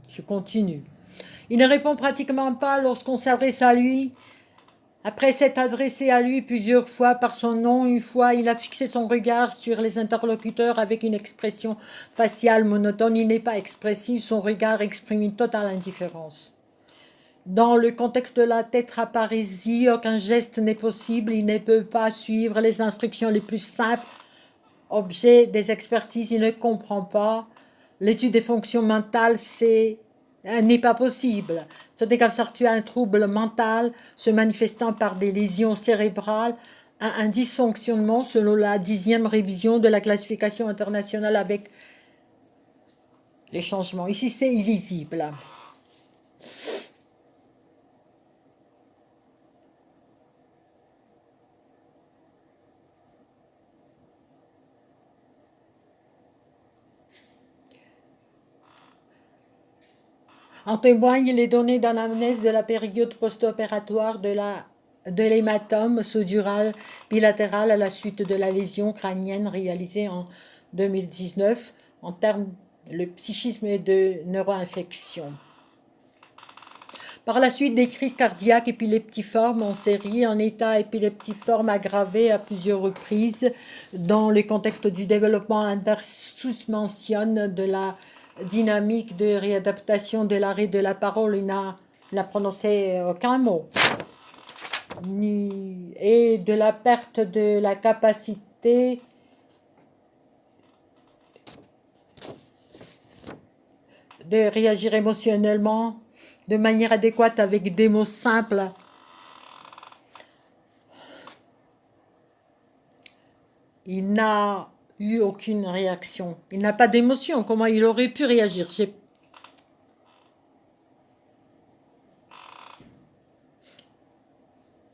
Je continue. Il ne répond pratiquement pas lorsqu'on s'adresse à lui. Après s'être adressé à lui plusieurs fois par son nom, une fois, il a fixé son regard sur les interlocuteurs avec une expression faciale monotone. Il n'est pas expressif, son regard exprime une totale indifférence. Dans le contexte de la tétraparésie, aucun geste n'est possible, il ne peut pas suivre les instructions les plus simples. Objet des expertises, il ne comprend pas. L'étude des fonctions mentales, n'est pas possible. C'est comme ça que tu as un trouble mental se manifestant par des lésions cérébrales, un dysfonctionnement selon la 10e révision de la classification internationale avec les changements. Ici, c'est illisible. En témoignent les données d'anamnèse de la période post-opératoire de l'hématome sous-dural bilatéral à la suite de la lésion crânienne réalisée en 2019 en termes de psychisme et de neuroinfection. Par la suite, des crises cardiaques épileptiformes en série, en état épileptiforme aggravé à plusieurs reprises, dans le contexte du développement intersusmentionne de la dynamique de réadaptation de l'arrêt de la parole. Il n'a prononcé aucun mot. Et de la perte de la capacité de réagir émotionnellement de manière adéquate avec des mots simples. Il n'a eu aucune réaction. Il n'a pas d'émotion. Comment il aurait pu réagir?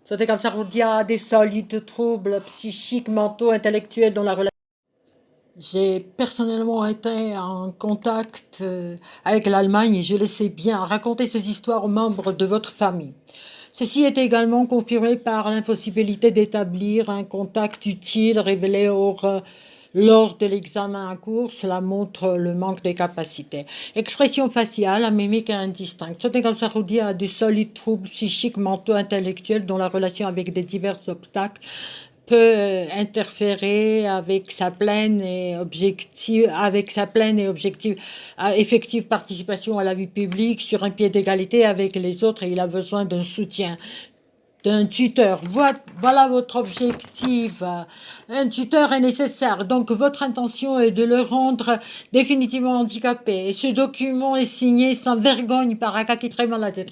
C'était comme ça, il y a des solides troubles psychiques, mentaux, intellectuels dans la relation. J'ai personnellement été en contact avec l'Allemagne et je le sais bien raconter ces histoires aux membres de votre famille. Ceci est également confirmé par l'impossibilité d'établir un contact utile révélé lors de l'examen en cours. Cela montre le manque de capacité. Expression faciale, mimique indistincte. C'est comme ça qu'on dit à des solides troubles psychiques, mentaux, intellectuels dont la relation avec des divers obstacles peut interférer avec sa pleine et effective participation à la vie publique sur un pied d'égalité avec les autres, et il a besoin d'un soutien, d'un tuteur. Voilà votre objectif. Un tuteur est nécessaire, donc votre intention est de le rendre définitivement handicapé. Et ce document est signé sans vergogne par Akaki très malade.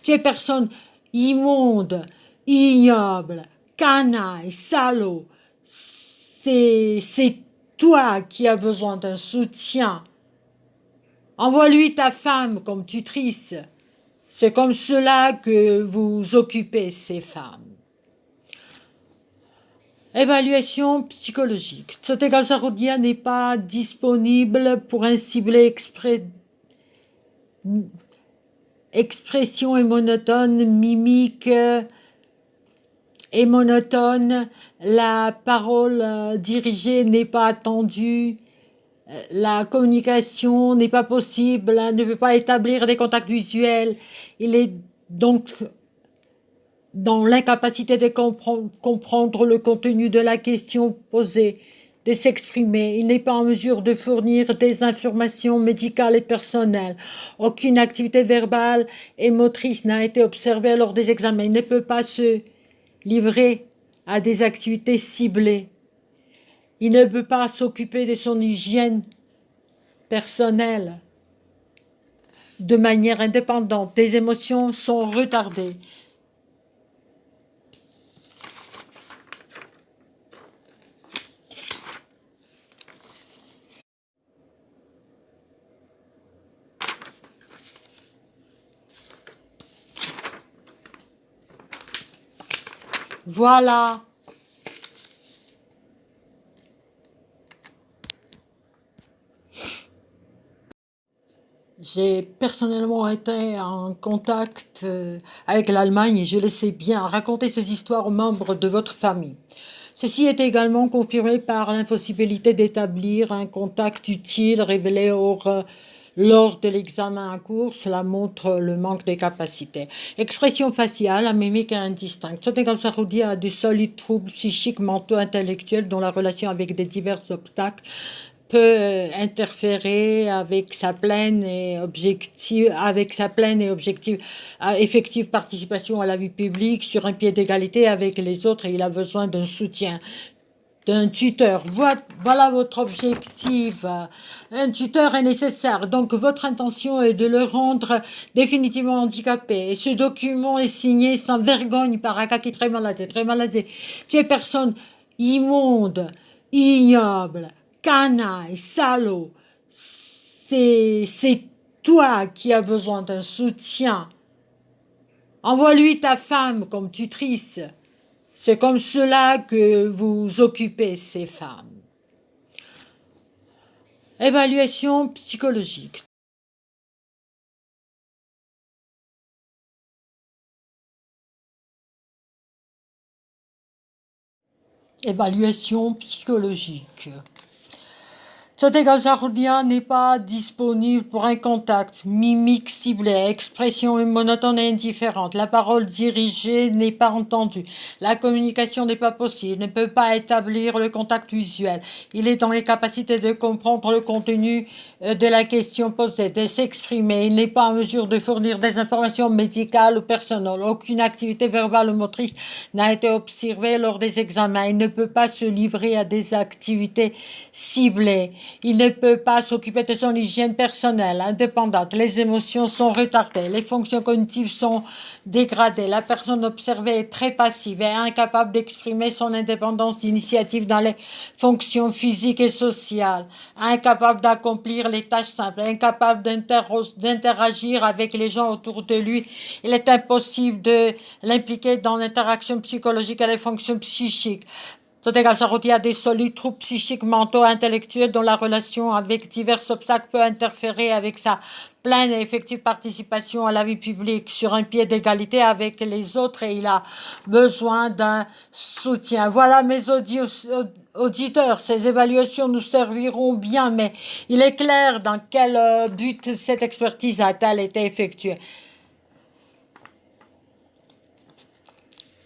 Tu es personne immonde, ignoble, canaille, salaud. C'est toi qui as besoin d'un soutien. Envoie-lui ta femme comme tutrice. C'est comme cela que vous occupez ces femmes. Évaluation psychologique. Tsotegalsaroudia n'est pas disponible pour un ciblé expression est monotone, mimique est monotone, la parole dirigée n'est pas attendue, la communication n'est pas possible, ne peut pas établir des contacts visuels. Il est donc dans l'incapacité de comprendre le contenu de la question posée, de s'exprimer. Il n'est pas en mesure de fournir des informations médicales et personnelles. Aucune activité verbale et motrice n'a été observée lors des examens. Il ne peut pas se livrer à des activités ciblées. Il ne peut pas s'occuper de son hygiène personnelle de manière indépendante. Des émotions sont retardées. Voilà. J'ai personnellement été en contact avec l'Allemagne et je le sais bien. Raconter ces histoires aux membres de votre famille. Ceci est également confirmé par l'impossibilité d'établir un contact utile révélé lors de l'examen en cours. Cela montre le manque de capacité. Expression faciale, la mimique est indistincte. Tsotegalsaroudia a de solides troubles psychiques, mentaux, intellectuels dont la relation avec des divers obstacles peut interférer avec sa pleine et effective participation à la vie publique sur un pied d'égalité avec les autres et il a besoin d'un soutien, d'un tuteur. Voilà votre objectif. Un tuteur est nécessaire. Donc, votre intention est de le rendre définitivement handicapé. Et ce document est signé sans vergogne par Akaki très malade. Tu es personne immonde, ignoble, canaille, salaud. C'est toi qui as besoin d'un soutien. Envoie-lui ta femme comme tutrice. C'est comme cela que vous occupez ces femmes. Évaluation psychologique. Évaluation psychologique. Tsotegalsaroudia n'est pas disponible pour un contact, mimique ciblée, expression monotone et indifférente. La parole dirigée n'est pas entendue. La communication n'est pas possible. Il ne peut pas établir le contact visuel. Il est dans les capacités de comprendre le contenu de la question posée, de s'exprimer. Il n'est pas en mesure de fournir des informations médicales ou personnelles. Aucune activité verbale ou motrice n'a été observée lors des examens. Il ne peut pas se livrer à des activités ciblées. Il ne peut pas s'occuper de son hygiène personnelle, indépendante. Les émotions sont retardées. Les fonctions cognitives sont dégradées. La personne observée est très passive et incapable d'exprimer son indépendance d'initiative dans les fonctions physiques et sociales. Incapable d'accomplir les tâches simples. Incapable d'interagir avec les gens autour de lui. Il est impossible de l'impliquer dans l'interaction psychologique et les fonctions psychiques. Tsotegalsaroudia a des solides troubles psychiques, mentaux, intellectuels dont la relation avec divers obstacles peut interférer avec sa pleine et effective participation à la vie publique sur un pied d'égalité avec les autres et il a besoin d'un soutien. Voilà mes auditeurs, ces évaluations nous serviront bien, mais il est clair dans quel but cette expertise a-t-elle été effectuée.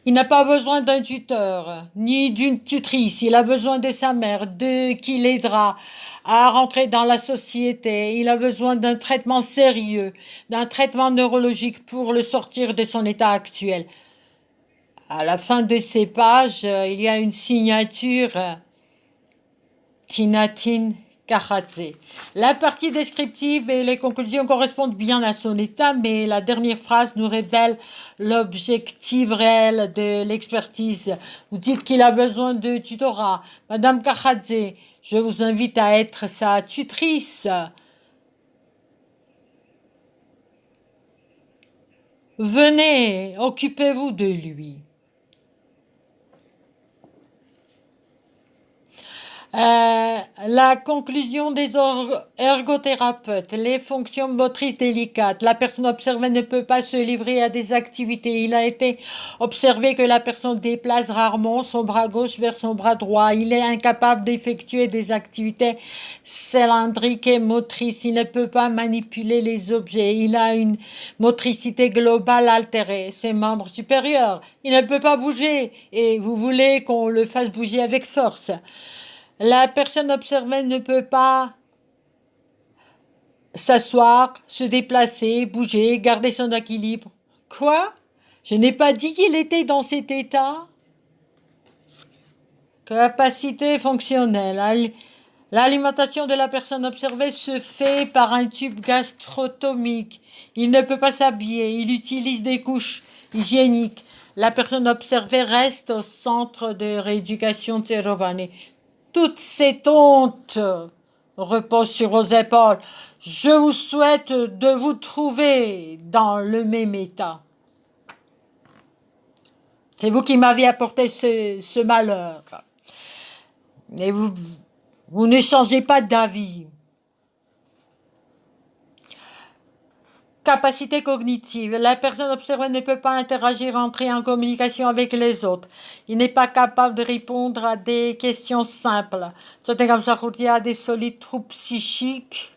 Il n'a pas besoin d'un tuteur, ni d'une tutrice. Il a besoin de sa mère, qui l'aidera à rentrer dans la société. Il a besoin d'un traitement sérieux, d'un traitement neurologique pour le sortir de son état actuel. À la fin de ces pages, il y a une signature Tinatin Karadze. La partie descriptive et les conclusions correspondent bien à son état, mais la dernière phrase nous révèle l'objectif réel de l'expertise. Vous dites qu'il a besoin de tutorat. Madame Karadze, je vous invite à être sa tutrice. Venez, occupez-vous de lui. La conclusion des ergothérapeutes, les fonctions motrices délicates. La personne observée ne peut pas se livrer à des activités. Il a été observé que la personne déplace rarement son bras gauche vers son bras droit. Il est incapable d'effectuer des activités cylindriques et motrices. Il ne peut pas manipuler les objets. Il a une motricité globale altérée. Ses membres supérieurs. Il ne peut pas bouger. Et vous voulez qu'on le fasse bouger avec force. La personne observée ne peut pas s'asseoir, se déplacer, bouger, garder son équilibre. Quoi? Je n'ai pas dit qu'il était dans cet état. Capacité fonctionnelle. L'alimentation de la personne observée se fait par un tube gastrotomique. Il ne peut pas s'habiller. Il utilise des couches hygiéniques. La personne observée reste au centre de rééducation Tserobani. Toute cette honte repose sur vos épaules. Je vous souhaite de vous trouver dans le même état. C'est vous qui m'avez apporté ce malheur. Et vous ne changez pas d'avis. Capacité cognitive. La personne observée ne peut pas interagir, entrer en communication avec les autres. Il n'est pas capable de répondre à des questions simples. C'est comme ça qu'il y a des solides troubles psychiques.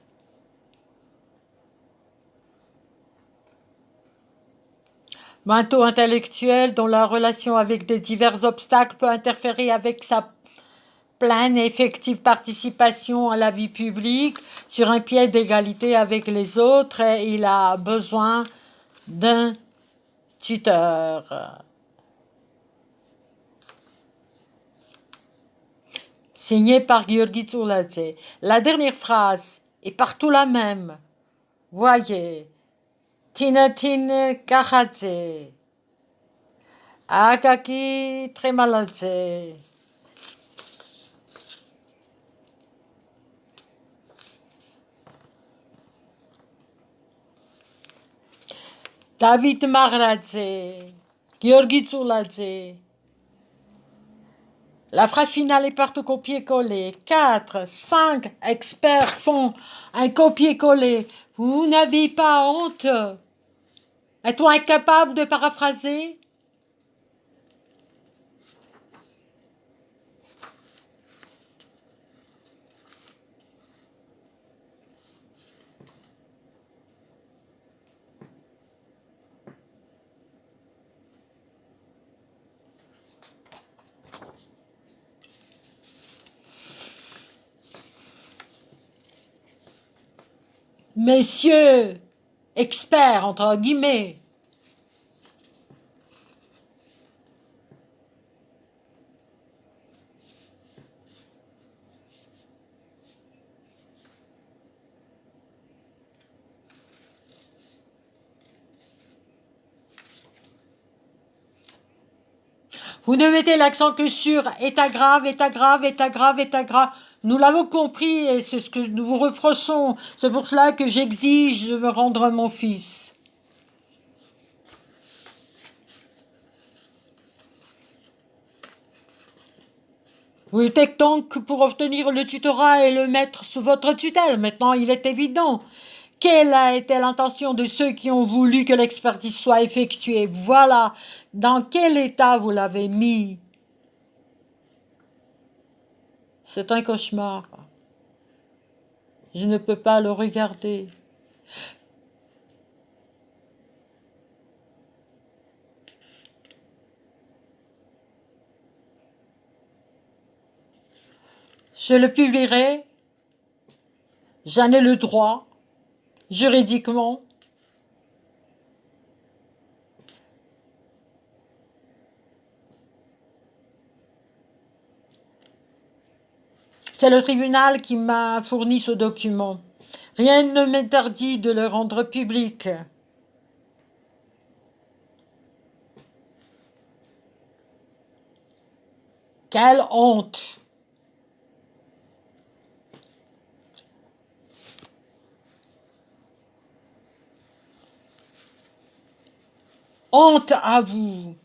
Mentaux intellectuels dont la relation avec des divers obstacles peut interférer avec sa pleine et effective participation à la vie publique sur un pied d'égalité avec les autres et il a besoin d'un tuteur. Signé par Gheorghe Tsuladze. La dernière phrase est partout la même. Voyez, Tinatin Kahadze, Akaki Tremaladze. David Maradze, Gheorghe Tsuladze. La phrase finale est partout copier-coller. 4, 5 experts font un copier-coller. Vous n'avez pas honte? Êtes-vous incapable de paraphraser? Messieurs, experts, entre guillemets, vous ne mettez l'accent que sur état grave, état grave, état grave, état grave. Nous l'avons compris et c'est ce que nous vous reprochons. C'est pour cela que j'exige de me rendre mon fils. Vous êtes donc pour obtenir le tutorat et le mettre sous votre tutelle. Maintenant, il est évident. Quelle a été l'intention de ceux qui ont voulu que l'expertise soit effectuée? Voilà. Dans quel état vous l'avez mis? C'est un cauchemar. Je ne peux pas le regarder. Je le publierai. J'en ai le droit, juridiquement. C'est le tribunal qui m'a fourni ce document. Rien ne m'interdit de le rendre public. Quelle honte! Honte à vous!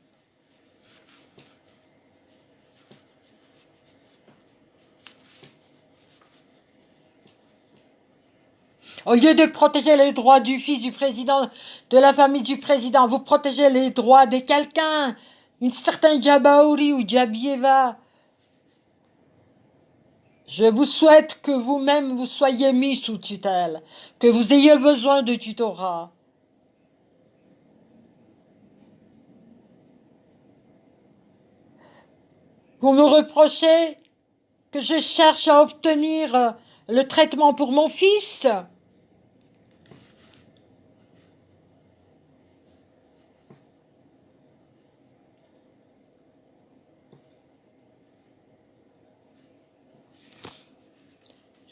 Au lieu de protéger les droits du fils du président, de la famille du président, vous protégez les droits de quelqu'un, une certaine Jabaouri ou Jabieva. Je vous souhaite que vous-même vous soyez mis sous tutelle, que vous ayez besoin de tutorat. Vous me reprochez que je cherche à obtenir le traitement pour mon fils.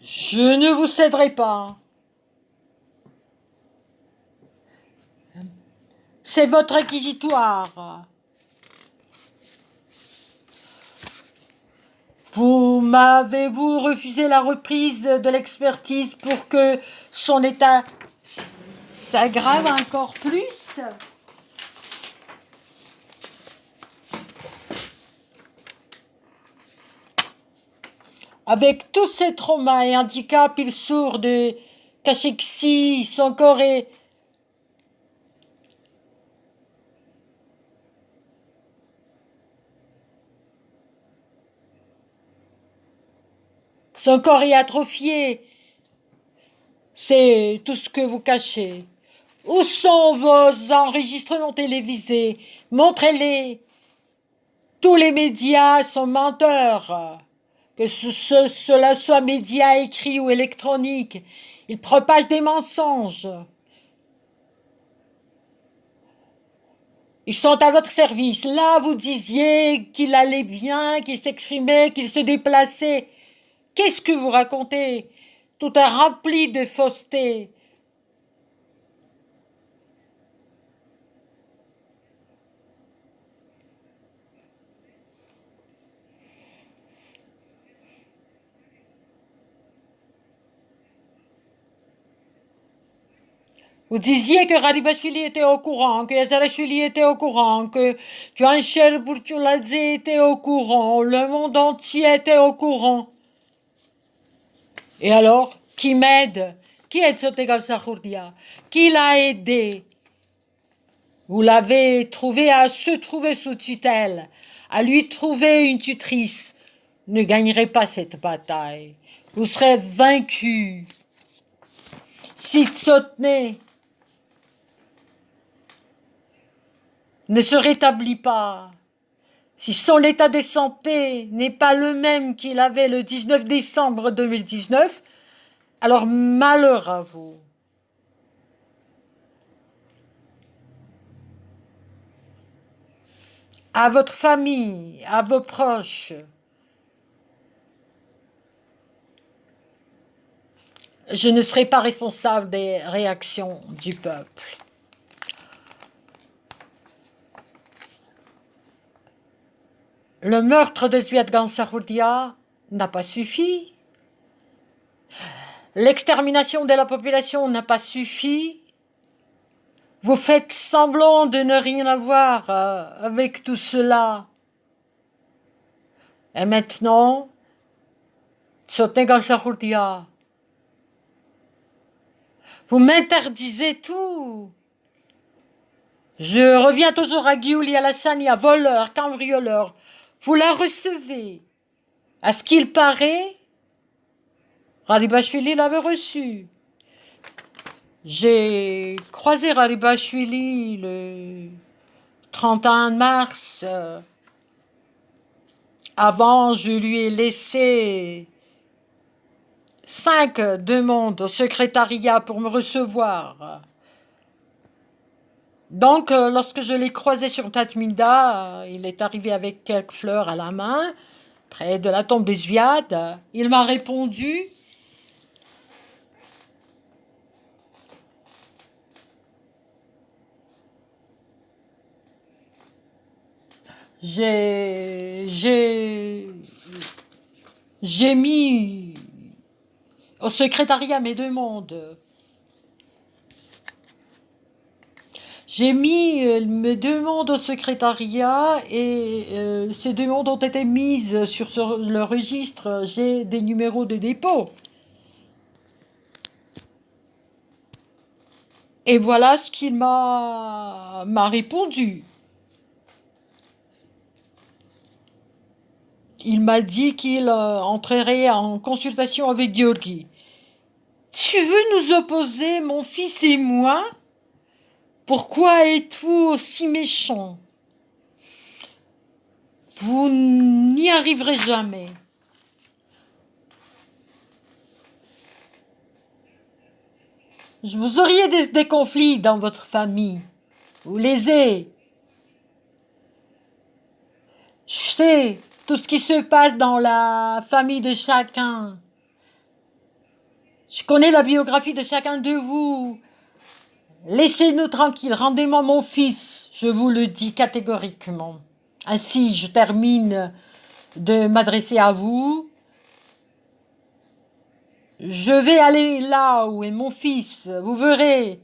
Je ne vous céderai pas. C'est votre réquisitoire. M'avez-vous refusé la reprise de l'expertise pour que son état s'aggrave encore plus? Avec tous ces traumas et handicaps, il souffre de cachexie, son corps est... Son corps est atrophié. C'est tout ce que vous cachez. Où sont vos enregistrements télévisés? Montrez-les. Tous les médias sont menteurs. Que cela soit médias écrits ou électroniques, ils propagent des mensonges. Ils sont à votre service. Là, vous disiez qu'il allait bien, qu'il s'exprimait, qu'il se déplaçait. Qu'est-ce que vous racontez? Tout est rempli de fausseté. Vous disiez que Raribashvili était au courant, que Yazarashvili était au courant, que Juanchel Burchuladze était au courant, le monde entier était au courant. Et alors, qui m'aide? Qui aide Sotegal Sahourdia? Qui l'a aidé? Vous l'avez trouvé à se trouver sous tutelle, à lui trouver une tutrice. Vous ne gagnerez pas cette bataille. Vous serez vaincu. Si Tsotne ne se rétablit pas, si son état de santé n'est pas le même qu'il avait le 19 décembre 2019, alors malheur à vous. À votre famille, à vos proches. Je ne serai pas responsable des réactions du peuple. Le meurtre de Zviadgan Saroudia n'a pas suffi. L'extermination de la population n'a pas suffi. Vous faites semblant de ne rien avoir avec tout cela. Et maintenant, Tsotnegan Saroudia, vous m'interdisez tout. Je reviens toujours à Giuli Alassania, voleur, cambrioleur. Vous la recevez. À ce qu'il paraît, Raribashvili l'avait reçu. J'ai croisé Raribashvili le 31 mars. Avant, je lui ai laissé 5 demandes au secrétariat pour me recevoir. Donc, lorsque je l'ai croisé sur Tatminda, il est arrivé avec quelques fleurs à la main, près de la tombe de Zviad. Il m'a répondu. J'ai mis au secrétariat mes demandes. J'ai mis mes demandes au secrétariat et ces demandes ont été mises sur le registre. J'ai des numéros de dépôt. Et voilà ce qu'il m'a répondu. Il m'a dit qu'il entrerait en consultation avec Georgi. Tu veux nous opposer, mon fils et moi? Pourquoi êtes-vous aussi méchant? Vous n'y arriverez jamais. Vous auriez des conflits dans votre famille. Vous les avez. Je sais tout ce qui se passe dans la famille de chacun. Je connais la biographie de chacun de vous. Laissez-nous tranquilles, rendez-moi mon fils, je vous le dis catégoriquement. Ainsi, je termine de m'adresser à vous. Je vais aller là où est mon fils, vous verrez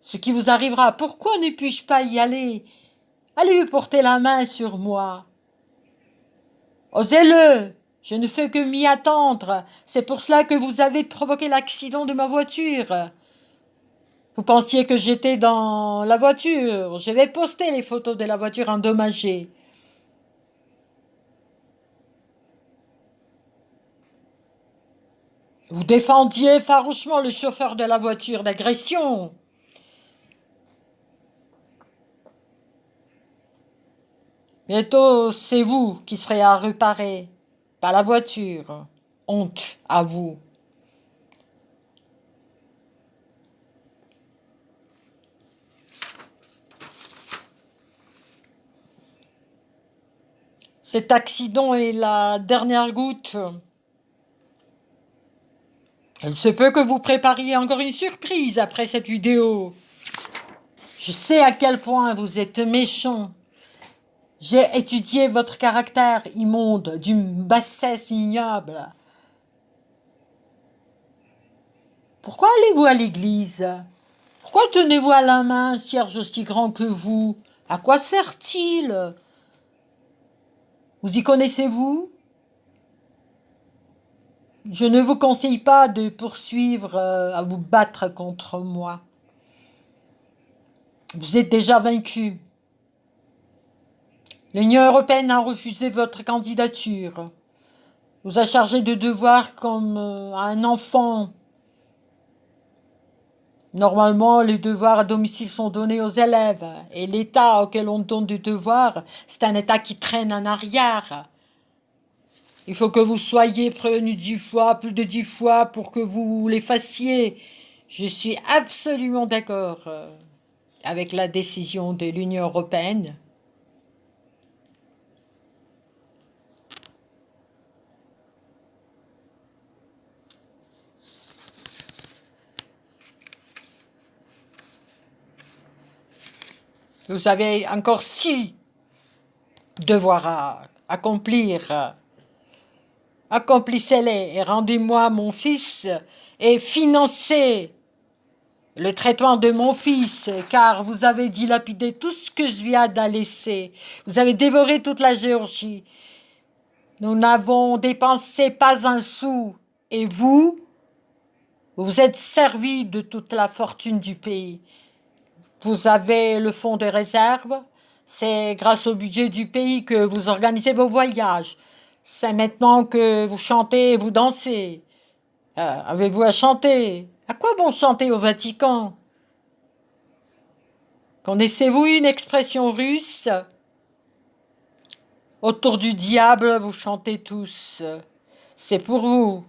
ce qui vous arrivera. Pourquoi ne puis-je pas y aller? Allez lui porter la main sur moi. Osez-le, je ne fais que m'y attendre. C'est pour cela que vous avez provoqué l'accident de ma voiture. Vous pensiez que j'étais dans la voiture. Je vais poster les photos de la voiture endommagée. Vous défendiez farouchement le chauffeur de la voiture d'agression. Bientôt, c'est vous qui serez à réparer, pas la voiture. Honte à vous. Cet accident est la dernière goutte. Il se peut que vous prépariez encore une surprise après cette vidéo. Je sais à quel point vous êtes méchant. J'ai étudié votre caractère immonde, d'une bassesse ignoble. Pourquoi allez-vous à l'église? Pourquoi tenez-vous à la main un cierge aussi grand que vous? À quoi sert-il? Vous y connaissez-vous? Je ne vous conseille pas de poursuivre à vous battre contre moi. Vous êtes déjà vaincu. L'Union européenne a refusé votre candidature. Vous a chargé de devoirs comme un enfant. Normalement, les devoirs à domicile sont donnés aux élèves. Et l'État auquel on donne des devoirs, c'est un État qui traîne en arrière. Il faut que vous soyez prévenus 10 fois, plus de 10 fois, pour que vous les fassiez. Je suis absolument d'accord avec la décision de l'Union européenne. Vous avez encore 6 devoirs à accomplir. Accomplissez-les et rendez-moi mon fils et financez le traitement de mon fils, car vous avez dilapidé tout ce que je viens de laisser. Vous avez dévoré toute la Géorgie. Nous n'avons dépensé pas un sou. Et vous vous êtes servi de toute la fortune du pays. Vous avez le fonds de réserve. C'est grâce au budget du pays que vous organisez vos voyages. C'est maintenant que vous chantez et vous dansez. Avez-vous à chanter? À quoi bon chanter au Vatican? Connaissez-vous une expression russe? Autour du diable, vous chantez tous. C'est pour vous.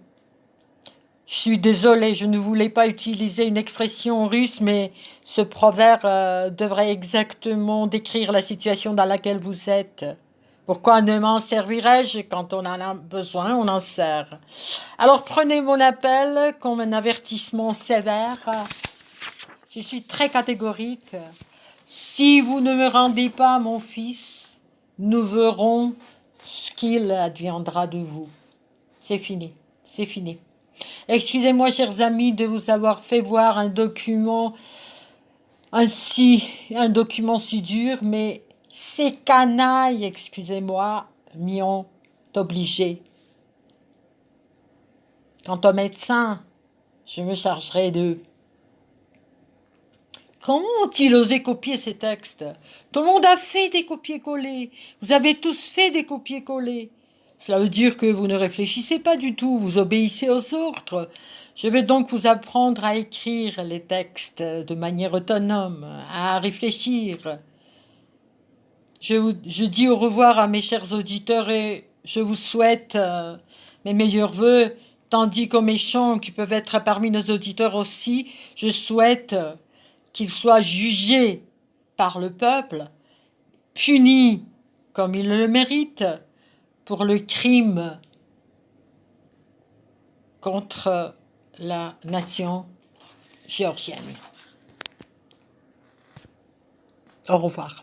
Je suis désolée, je ne voulais pas utiliser une expression russe, mais ce proverbe devrait exactement décrire la situation dans laquelle vous êtes. Pourquoi ne m'en servirais-je? Quand on en a besoin, on en sert. Alors prenez mon appel comme un avertissement sévère. Je suis très catégorique. Si vous ne me rendez pas mon fils, nous verrons ce qu'il adviendra de vous. C'est fini, c'est fini. Excusez-moi, chers amis, de vous avoir fait voir un document un document si dur, mais ces canailles, excusez-moi, m'y ont obligé. Quant aux médecins, je me chargerai d'eux. Comment ont-ils osé copier ces textes? Tout le monde a fait des copier-coller. Vous avez tous fait des copier-coller. Cela veut dire que vous ne réfléchissez pas du tout, vous obéissez aux ordres. Je vais donc vous apprendre à écrire les textes de manière autonome, à réfléchir. Je dis au revoir à mes chers auditeurs et je vous souhaite mes meilleurs vœux, tandis qu'aux méchants qui peuvent être parmi nos auditeurs aussi, je souhaite qu'ils soient jugés par le peuple, punis comme ils le méritent pour le crime contre la nation géorgienne. Au revoir.